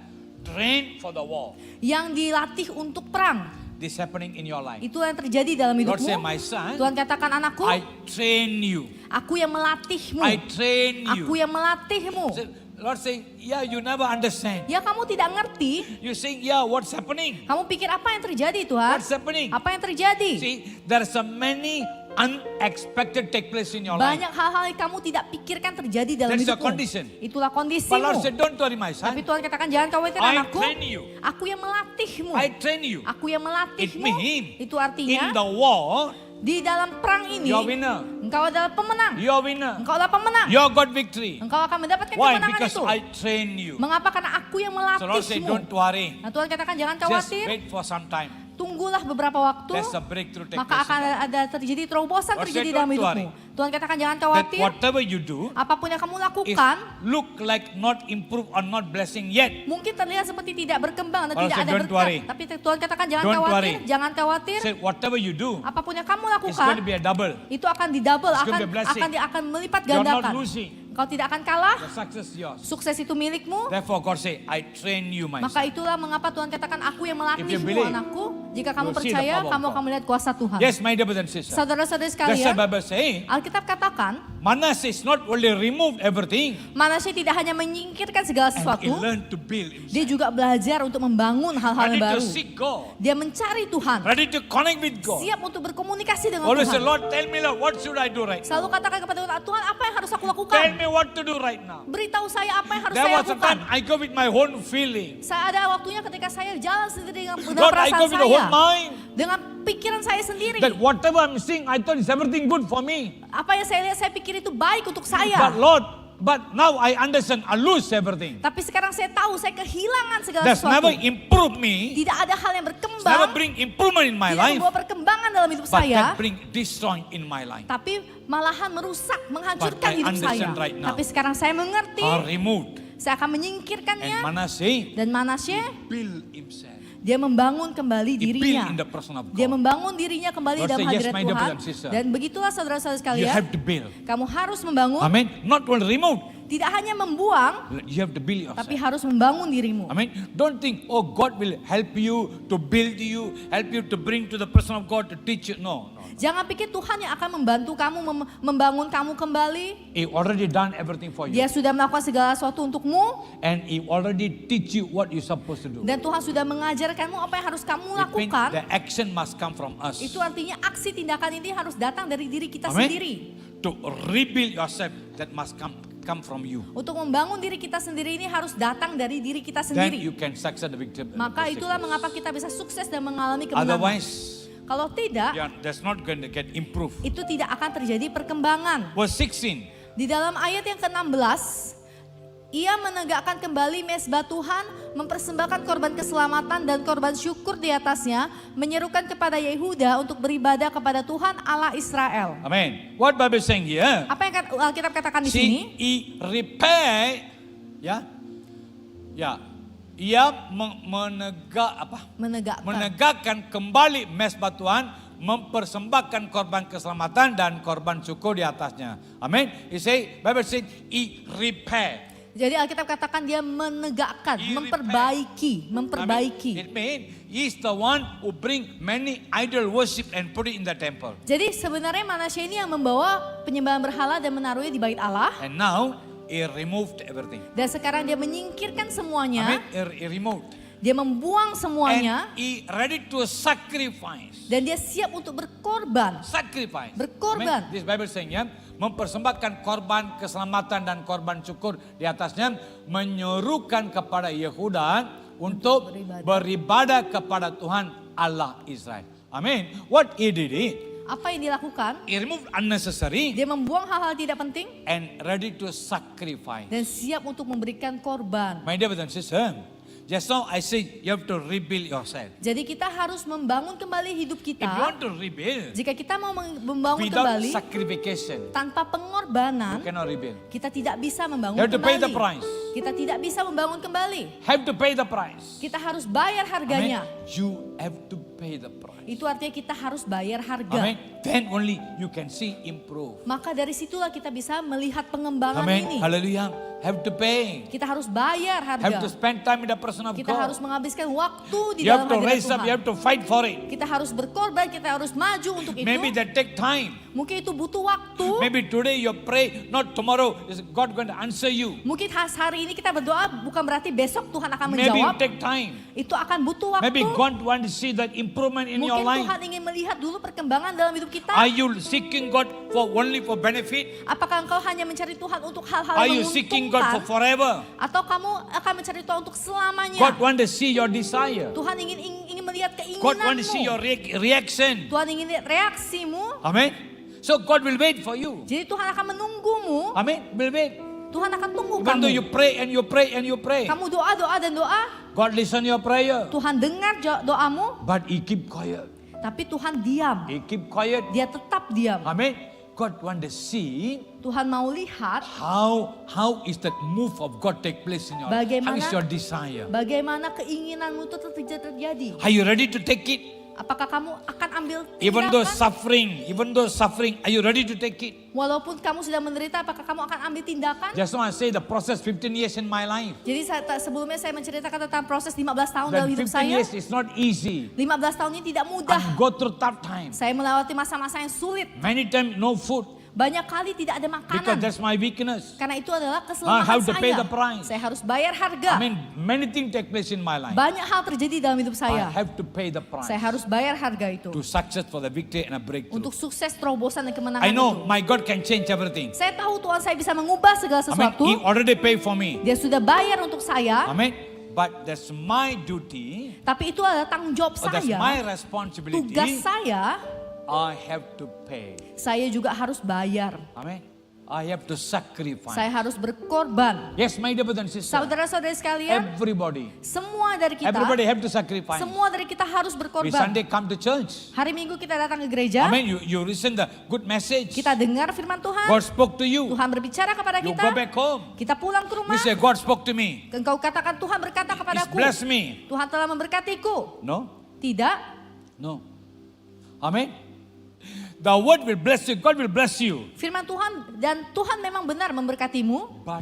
train for the war. yang dilatih untuk perang. This happening in your life. Itu yang terjadi dalam Lord say, hidupmu. my son, Tuhan katakan anakku, I train you. aku yang melatihmu. I train you. Aku yang melatihmu. Lord say, yeah, you never understand. Ya kamu tidak ngerti. You say, yeah, what's happening? Kamu pikir apa yang terjadi Tuhan? What's happening? Apa yang terjadi? See, there's a many unexpected take place in your life. Banyak hal-hal yang kamu tidak pikirkan terjadi dalam That is the hidupmu. condition. Itulah But Lord kondisimu. said, don't worry, my Tapi son. Tuhan katakan jangan khawatir I anakku. train you. Aku yang melatihmu. I train you. Aku yang It melatihmu. means Itu in artinya the war, di dalam perang ini you're winner. engkau adalah pemenang. You're winner. Engkau adalah pemenang. You got victory. Engkau akan mendapatkan Why? kemenangan Because itu. I train you. Mengapa? Karena aku yang So Lord said, melatihmu. don't worry. Nah, Tuhan katakan jangan Just khawatir. wait for some time. Tunggulah beberapa waktu. There's a breakthrough take Maka place. akan ada terjadi terobosan Lord terjadi said, dalam don't hidupmu. Tuhan katakan jangan That khawatir. whatever you do Apapun yang kamu is lakukan look like not improve or not blessing yet. mungkin terlihat seperti tidak berkembang dan Lord tidak said, ada don't berkat. worry. Tapi Tuhan katakan jangan Don't khawatir, worry. jangan khawatir. Say whatever you do Apapun yang kamu is going to lakukan be a double. itu akan didouble, It's going to be blessing. akan melipat You're not gandakan. losing. Engkau tidak akan kalah. The success is yours. Sukses itu milikmu. Therefore God say, I train you, my Maka son. itulah mengapa Tuhan katakan aku yang If you melatihmu believe, anakku. Jika kamu you'll see the percaya, power of kamu God. akan melihat kuasa Tuhan. Yes, my dear brothers and sisters. Saudara-saudara That's sekalian, the Bible saying, Alkitab katakan, Manasseh is not only remove everything, Manasye tidak hanya menyingkirkan segala and he sesuatu, learned to build dia himself. juga belajar untuk membangun hal-hal Ready yang to baru. seek God. Dia mencari Tuhan, Ready to connect with God. siap untuk berkomunikasi dengan Always say, Tuhan. Lord, tell me, Lord, what should I do right now? Selalu katakan kepada Tuhan, Tuhan apa yang harus aku Tell lakukan? me what to do right now. Beritahu saya apa yang harus There saya was a lakukan. time I go with my own feeling. Saya ada waktunya ketika saya jalan sendiri dengan God, I perasaan go with the saya. whole mind. Dengan pikiran saya sendiri. That whatever I'm seeing, I thought is everything good for me. Apa yang saya lihat, saya pikir itu baik untuk saya. But Lord, but now I understand, I lose everything. Tapi sekarang saya tahu, saya kehilangan segala That's never sesuatu. improved me. Tidak ada hal yang It's never berkembang, bring improvement in my tidak life. membawa perkembangan dalam hidup But saya. that bring destroying in my life. Tapi malahan merusak, menghancurkan But I hidup saya. understand right now. Tapi sekarang saya mengerti, Are removed. saya akan And menyingkirkannya. Manasseh Dan Manasye, build himself. dia membangun kembali He build dirinya. in the person of Dia God. membangun dirinya kembali Lord dalam say, yes, hadirat my dear Tuhan. brother and sister. Dan begitulah saudara-saudara You sekalian, have to build. kamu harus membangun. Amen. Not only remove, Tidak hanya membuang, You have to build yourself. tapi harus membangun dirimu. Amen. Don't think, oh, God will help you to build you, help you to bring to the person of God to teach you. No. Jangan pikir Tuhan yang akan membantu kamu, membangun kamu kembali. He already done everything for you. Dia sudah melakukan segala sesuatu untukmu. And He already teach you what you're supposed to do. Dan Tuhan sudah mengajarkanmu apa yang harus kamu It means lakukan. the action must come from us. Itu artinya aksi tindakan ini harus datang dari diri kita Amen. sendiri. To rebuild yourself, that must come from you. Untuk membangun diri kita sendiri ini harus datang dari diri kita Then sendiri. you can succeed the victory. Maka itulah mengapa kita bisa sukses dan mengalami kemenangan. Otherwise, Kalau tidak, that's not going to get improved. itu tidak akan terjadi perkembangan. Verse 16. Di dalam ayat yang ke-16, ia menegakkan kembali mezbah Tuhan, mempersembahkan korban keselamatan dan korban syukur di atasnya, menyerukan kepada Yehuda untuk beribadah kepada Tuhan Allah Israel. Amen. What Bible is saying here? Apa yang Alkitab katakan di sini? See, He repair, ya, ia menegakkan kembali mezbah Tuhan, mempersembahkan korban keselamatan dan korban syukur di atasnya. Amin. Bible says He repair. Jadi Alkitab katakan dia menegakkan, memperbaiki. It means He's the one who bring many idol worship and put it in the temple. Jadi sebenarnya Manasya ini yang membawa penyembahan berhala dan menaruhnya di bait Allah. And now He removed everything. Dan sekarang dia menyingkirkan semuanya. Amen. He removed. Dia membuang semuanya. And He ready to sacrifice. Dan dia siap untuk berkorban. Sacrifice. Berkorban. Amen. This Bible saying, ya, mempersembahkan korban keselamatan dan korban syukur di atasnya, menyerukan kepada Yehuda untuk beribadah kepada Tuhan Allah Israel. Amin. What He did it? Apa yang dilakukan? He removed unnecessary Dia membuang hal-hal tidak penting and ready to sacrifice. dan siap untuk memberikan korban. My dear brothers and sisters, just now I say you have to rebuild yourself. Jadi kita harus membangun kembali hidup If you kita. want to rebuild Jika kita mau membangun without kembali sacrification, tanpa pengorbanan, you cannot rebuild. kita tidak bisa membangun You have to pay the kembali. price. Kita tidak bisa membangun kembali. Have to pay the price. Kita harus bayar harganya. Amen. You have to pay the price. Itu artinya kita harus bayar harga. Amen. Then only you can see improve. Maka dari situlah kita bisa melihat pengembangan Amen. ini. Hallelujah. Have to pay. Kita harus bayar Have to harga. spend time with the person of Kita harus God. menghabiskan waktu di You dalam have to hadirat raise up. You Tuhan. have to fight for it. Kita harus berkorban, kita harus maju untuk itu. Maybe that take time. Mungkin itu butuh waktu. Maybe today you pray, not tomorrow is God going to answer you. Mungkin hari ini kita berdoa bukan berarti besok Tuhan akan Maybe it menjawab. take time. Itu akan butuh waktu. Maybe God want to see that improvement in your Mungkin life. Tuhan ingin melihat dulu perkembangan dalam hidup kita. Are you seeking God for only for benefit? Apakah engkau hanya mencari Tuhan untuk hal-hal Are yang you seeking God for menguntungkan? forever? Atau kamu akan mencari Tuhan untuk selamanya? God want to see your desire. Tuhan ingin melihat God want to see your keinginanmu. reaction. Tuhan ingin lihat reaksimu. Amen. So God will wait for you. Jadi Tuhan akan menunggumu. Amen. Will wait. Tuhan akan tunggu Even though kamu. you pray and you pray and you pray, Kamu doa dan doa. God listen your prayer. Tuhan dengar doamu. But He keep quiet. Tapi Tuhan diam. He keep quiet. Dia tetap diam. Amen. God want to see Tuhan mau lihat how is that move of God take place in your life. How is Bagaimana- your desire? bagaimana keinginanmu itu terjadi. Are you ready to take it? Apakah kamu akan ambil Even though tindakan? suffering, are you ready to take it? Walaupun kamu sudah menderita, apakah kamu akan ambil tindakan? Just want to say the process 15 years in my life. Jadi sebelumnya saya menceritakan tentang proses 15 tahun dalam That hidup 15 saya. years is not easy. 15 tahun ini tidak mudah. I go through tough times. Saya melewati masa-masa yang sulit. Many times no food Banyak kali tidak ada because makanan. that's my weakness. Karena itu adalah I keselamahan have to pay saya. the price. Saya harus bayar harga. I mean, many things take place in my life. Banyak hal terjadi dalam hidup I saya. have to pay the price Saya harus bayar harga itu. to success for the victory and a breakthrough. Untuk sukses, terobosan, dan kemenangan I know itu. my God can change everything. Saya tahu Tuhan saya bisa mengubah segala I mean, sesuatu. He already paid for me. Dia sudah bayar untuk saya. Amen. But that's my duty. Tapi itu adalah tanggung jawab Or that's my saya. responsibility. Tugas saya, I have to pay. saya juga harus bayar. Amen. I have to sacrifice. Saya harus berkorban. Yes, my dear brothers and sisters. Saudara-saudari sekalian, Everybody semua dari kita, have to sacrifice. semua dari kita harus We berkorban. Sunday come to church. Hari Minggu kita datang ke gereja, Amen. You listen the good message. kita dengar firman Tuhan, God spoke to you. Tuhan berbicara kepada You kita, go back home. kita pulang ke You rumah, say, God spoke to me. engkau katakan Tuhan berkata He's kepadaku, blessed me. Tuhan telah memberkatiku. No? Tidak, No. Amen. The word will bless you. God will bless you. firman Tuhan dan Tuhan memang benar memberkatimu, But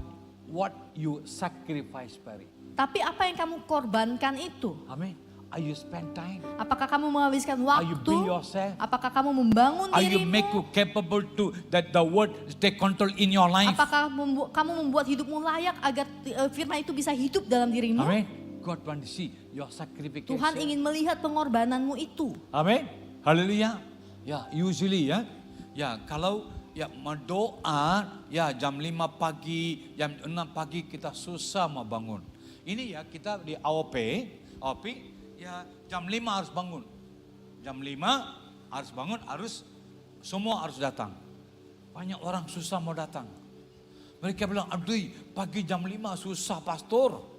what you sacrifice for it. Tapi apa yang kamu korbankan itu? Amen. Are you spend time? Apakah kamu menghabiskan Are you waktu? build yourself? Apakah kamu membangun Are you make dirimu? you capable to that the word take control in your life? Apakah kamu membuat hidupmu layak agar firman itu bisa hidup dalam dirimu? Amen. God want to see your sacrifice. Tuhan ingin melihat pengorbananmu itu. Amen. Haleluya. Ya, usually ya. Ya, kalau ya berdoa ya jam 5 pagi, jam 6 pagi kita susah mau bangun. Ini ya kita di AOP ya jam 5 harus bangun. Jam 5 harus bangun, semua harus datang. Banyak orang susah mau datang. Mereka bilang, aduh pagi jam 5 susah pastor.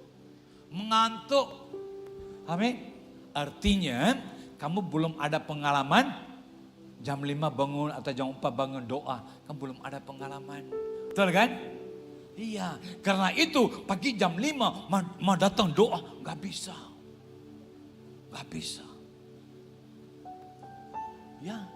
Mengantuk. Amin. Artinya kamu belum ada pengalaman jam 5 bangun atau jam 4 bangun doa. Kamu belum ada pengalaman. Betul kan? Iya. Karena itu pagi jam 5 mau datang doa. Gak bisa. Gak bisa. Ya.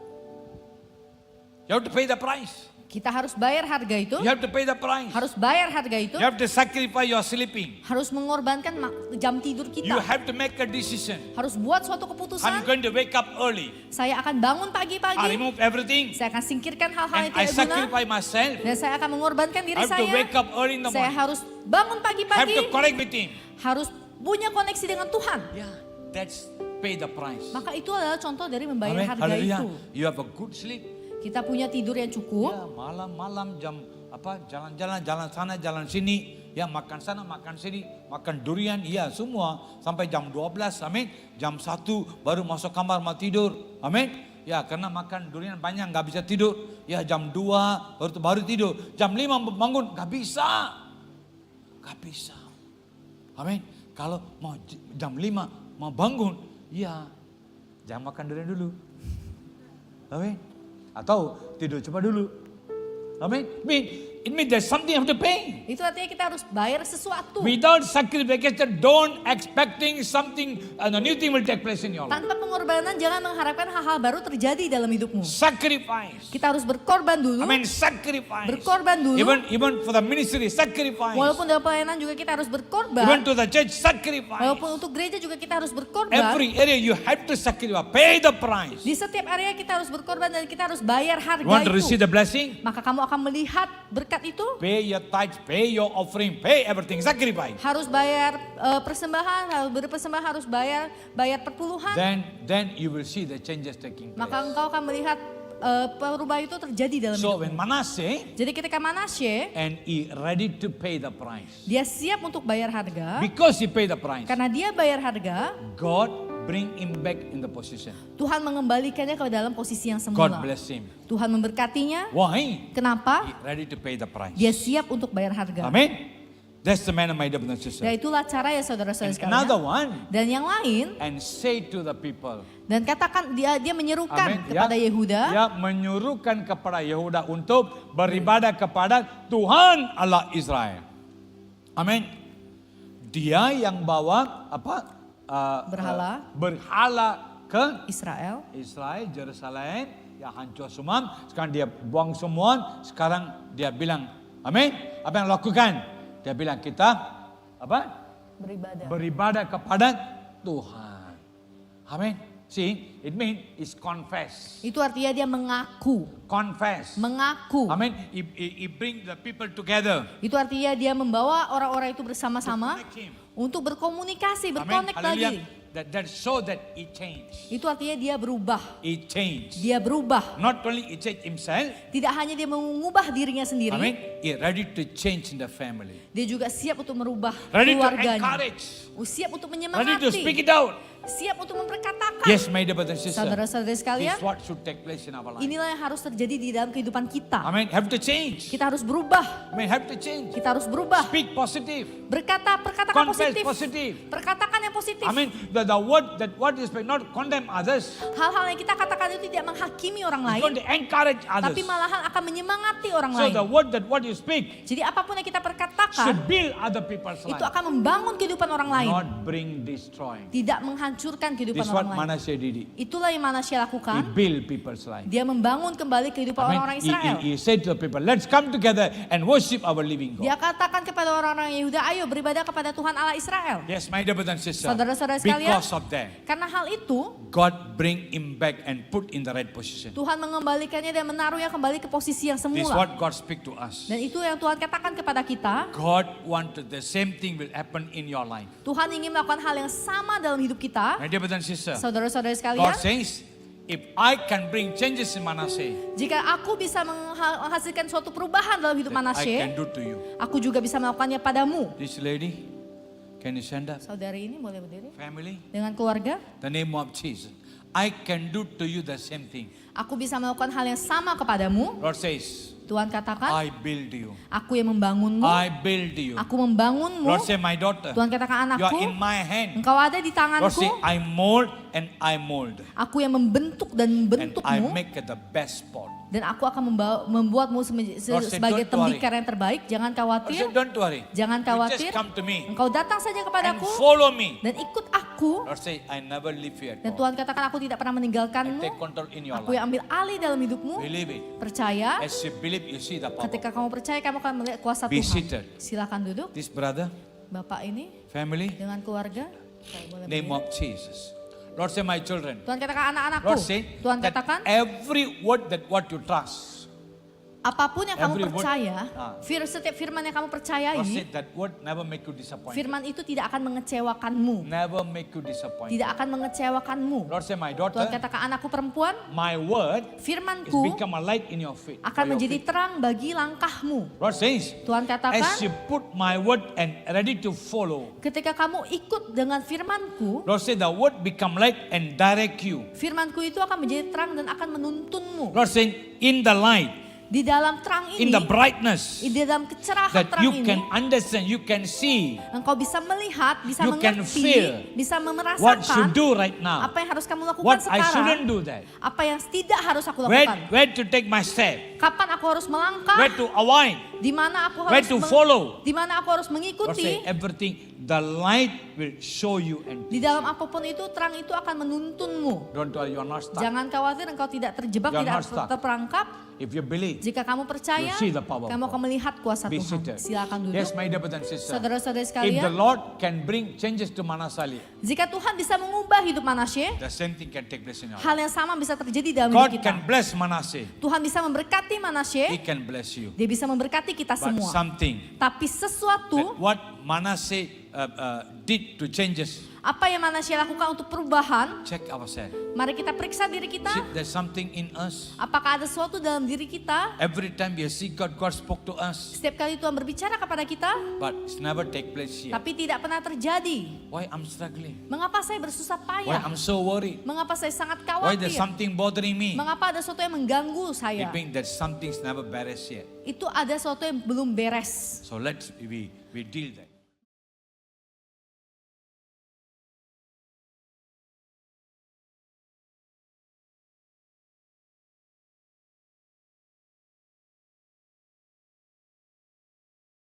You have to pay the price. Kita harus bayar harga itu. You have to pay the price. Harus bayar harga itu. You have to sacrifice your sleeping. Harus mengorbankan jam tidur kita. You have to make a decision. Harus buat suatu I'm keputusan. going to wake up early. Saya akan bangun I pagi-pagi. remove everything. Saya akan singkirkan hal-hal And yang I tidak guna. sacrifice myself. Dan saya akan mengorbankan I diri have to saya. wake up early in the Saya morning. harus bangun Have to pagi-pagi. connect with Him. Harus punya koneksi dengan Tuhan. Yeah, that's pay the price. Maka itu adalah contoh dari membayar Amen. harga Hallelujah. itu. You have a good sleep. Kita punya tidur yang cukup. Ya, malam-malam jam jalan-jalan, jalan sana, jalan sini. Ya, makan sana, makan sini, makan durian, iya semua sampai jam 12. Amin. Jam 1 baru masuk kamar mau tidur. Amin. Ya, karena makan durian banyak nggak bisa tidur. Ya, jam 2 baru tidur. Jam 5 bangun nggak bisa. Nggak bisa. Amin. Kalau mau jam 5 mau bangun, ya jangan makan durian dulu. Amin. Atau tidur coba dulu. Amin. It means there's something you have to pay. Itu artinya kita harus bayar sesuatu. Without sacrifice, don't expecting something, a new thing will take place in your life. Tanpa pengorbanan jangan mengharapkan hal-hal baru terjadi dalam hidupmu. Sacrifice. Kita harus berkorban dulu. Sacrifice. Berkorban dulu. Even for the ministry, sacrifice. Walaupun dalam pelayanan juga kita harus berkorban. Even to the church, sacrifice. Walaupun untuk gereja juga kita harus berkorban. Every area you have to sacrifice. Pay the price. Di setiap area kita harus berkorban dan kita harus bayar harga You want to itu. receive the blessing? Maka kamu akan melihat berkat itu. Pay your tithes, pay your offering, pay everything. Sacrifice. Harus bayar persembahan, harus berpersembahan, harus bayar perpuluhan. Then you will see the changes taking place. Maka engkau akan melihat perubahan itu terjadi dalam So hidupmu. when Manasseh Jadi ketika Manasye, and he ready to pay the price. dia siap untuk bayar harga. Because he paid the price, Karena dia bayar harga, God bring him back in the position. Tuhan mengembalikannya ke dalam posisi yang God semula. bless him. Tuhan memberkatinya. Why? Kenapa? He ready to pay the price. Dia siap untuk bayar harga. Amen. That's the man of my dear Dan sister. itulah cara ya saudara-saudara And another sekalian. one, Dan yang lain, and say to the people. dan katakan dia menyerukan Amen. kepada Yehuda. Ya, menyuruhkan kepada Yehuda untuk beribadah kepada Tuhan Allah Israel. Amin. Dia yang bawa berhala ke Israel. Jerusalem, yang hancur semua. Sekarang dia buang semua. Sekarang dia bilang, amin. Apa yang lakukan? Dia bilang kita beribadah kepada Tuhan. Amin. See, it means is confess. Itu artinya dia mengaku. Confess. Mengaku. Amin. He bring the people together. Itu artinya dia membawa orang-orang itu bersama-sama To connect him. untuk berkomunikasi, Amin. berkonek lagi. Hallelujah. That show that he changed. Itu artinya dia berubah. He changed. Dia berubah. Not only he changed himself. Tidak hanya dia mengubah dirinya sendiri. Amin. He ready to change in the family. Dia juga siap untuk merubah Ready to keluarganya. encourage. Siap untuk Ready to menyemangati. speak it out. Siap untuk memperkatakan. Yes, my dear brothers and sisters. Saudara-saudara sekalian, This is what should take place in our life. inilah yang harus terjadi di dalam kehidupan kita. Amen. Have to change. Kita harus berubah. Amen. Have to change. Kita harus berubah. Speak positive. Perkatakan Confess positif. positive. Perkatakan yang positif. Amen. The word that what is not condemn others. Hal-hal yang kita katakan itu tidak menghakimi orang It's going lain, to encourage others. tapi malahan akan menyemangati orang So lain. the word that what you speak Jadi apapun yang kita perkatakan, should build other people's itu life. akan membangun kehidupan orang lain. Not bring destroy. Tidak menghancurkan kehidupan This is what orang lain. Manasseh did. Itulah yang Manasye He lakukan. built people's life. Dia membangun kembali kehidupan orang-orang Israel. He said to the people, let's come together and worship our living God. Dia katakan kepada orang-orang Yehuda, ayo beribadah kepada Tuhan Allah Israel. Yes, my dear brothers and sisters. Saudara-saudara sekalian, Because of that, karena hal itu, God bring him back and put in the right position. Tuhan mengembalikannya dan menaruhnya kembali ke posisi yang This is semula. what God speak to us. Dan itu yang Tuhan katakan kepada kita. God wanted the same thing will happen in your life. Tuhan ingin melakukan hal yang sama dalam hidup kita. My dear brothers and sisters, Saudara-saudara sekalian, God says, if I can bring changes in Manasseh, jika aku bisa menghasilkan suatu perubahan dalam hidup then I can Manasye, do to you. aku juga bisa melakukannya padamu. This lady, can you stand up? Saudari ini boleh berdiri. Family, Dengan keluarga, the name of Jesus. I can do to you the same thing. aku bisa melakukan hal yang sama kepadamu. Lord says, Tuhan katakan, I build you. aku yang membangunmu, I build you. aku membangunmu. Lord say, my daughter, Tuhan katakan, you are anakku, in my hand. engkau ada di Lord say, tanganku. I mold and I mold. Aku yang membentuk dan And I membentukmu. make it the best spot. Dan aku akan membuatmu Lord say, sebagai don't worry. tembikar yang terbaik. Jangan Lord khawatir. say, don't worry. Jangan You khawatir. just come to me Engkau datang saja and kepadaku follow me. dan ikut aku. Lord say, I never leave you at Dan all. Tuhan katakan, aku tidak pernah I meninggalkanmu. take control in your Aku life. yang ambil alih dalam hidupmu. Believe it. Percaya. As you believe, you see the power. Ketika kamu percaya, kamu akan melihat kuasa Be Tuhan. seated. Silakan duduk. This brother, Bapak ini family, dengan keluarga. Kalau boleh name berdiri. of Jesus. Lord say, my children. Tuhan katakan, anak-anakku. Lord say Tuhan that katakan, every word that what you trust. apapun yang kamu every word- percaya, Ah. setiap firman yang kamu Lord say percayai, that word never make you disappointed. firman itu tidak akan mengecewakanmu. Never make you disappointed. Tidak akan mengecewakanmu. Lord say, my Tuhan daughter, katakan, anakku perempuan, my word is firmanku become a light in your feet. akan for your menjadi feet. terang bagi langkahmu. Lord says, Tuhan as katakan, you put my word and ready to follow. ketika kamu ikut dengan firmanku, Lord say the word become light and direct you. firmanku itu akan menjadi terang dan akan menuntunmu. Lord saying in the light, Di dalam terang in ini, the brightness, di dalam kecerahan that terang you ini, can understand, you can see engkau bisa melihat, bisa You can mengerti, feel bisa what merasakan should do right now. apa yang harus kamu lakukan What I shouldn't sekarang, do that. apa yang tidak harus aku lakukan. Where to take my step. Kapan aku harus melangkah, Where to avoid. di mana aku Where harus to follow. di mana aku harus Lord mengikuti. say everything, the light will show you and Di dalam apapun itu, terang itu akan menuntunmu. don't worry, you are not stuck. Jangan khawatir, engkau tidak terjebak, You are tidak not stuck. terperangkap. If you believe, Jika kamu percaya, You'll see the power of kamu God. akan melihat kuasa be Tuhan. seated. Silakan duduk. Yes, my dear brothers and sisters. Saudara-saudara If the sekalian, Lord can bring changes to Manasseh, jika Tuhan bisa mengubah hidup Manasye, the same thing can take place in your life. hal yang sama bisa terjadi dalam hidup God kita. can bless Manasseh. Tuhan bisa memberkati He Manasye, can bless you. dia bisa memberkati kita But semua. something Tapi that sesuatu, what Manasseh did to changes, apa yang Manasye lakukan untuk perubahan, check ourselves. mari kita periksa diri kita. See, there's something in us. Apakah ada sesuatu dalam diri kita? Every time we see God, God spoke to us, Setiap kali Tuhan berbicara kepada kita, but it's never take place here. tapi tidak pernah terjadi. Why I'm struggling? Mengapa saya bersusah Why payah? I'm so worried? Mengapa saya sangat Why there's khawatir? something bothering me? Mengapa ada sesuatu yang mengganggu It saya? means that something's never beres yet. Itu ada sesuatu yang belum beres. So let's we deal that.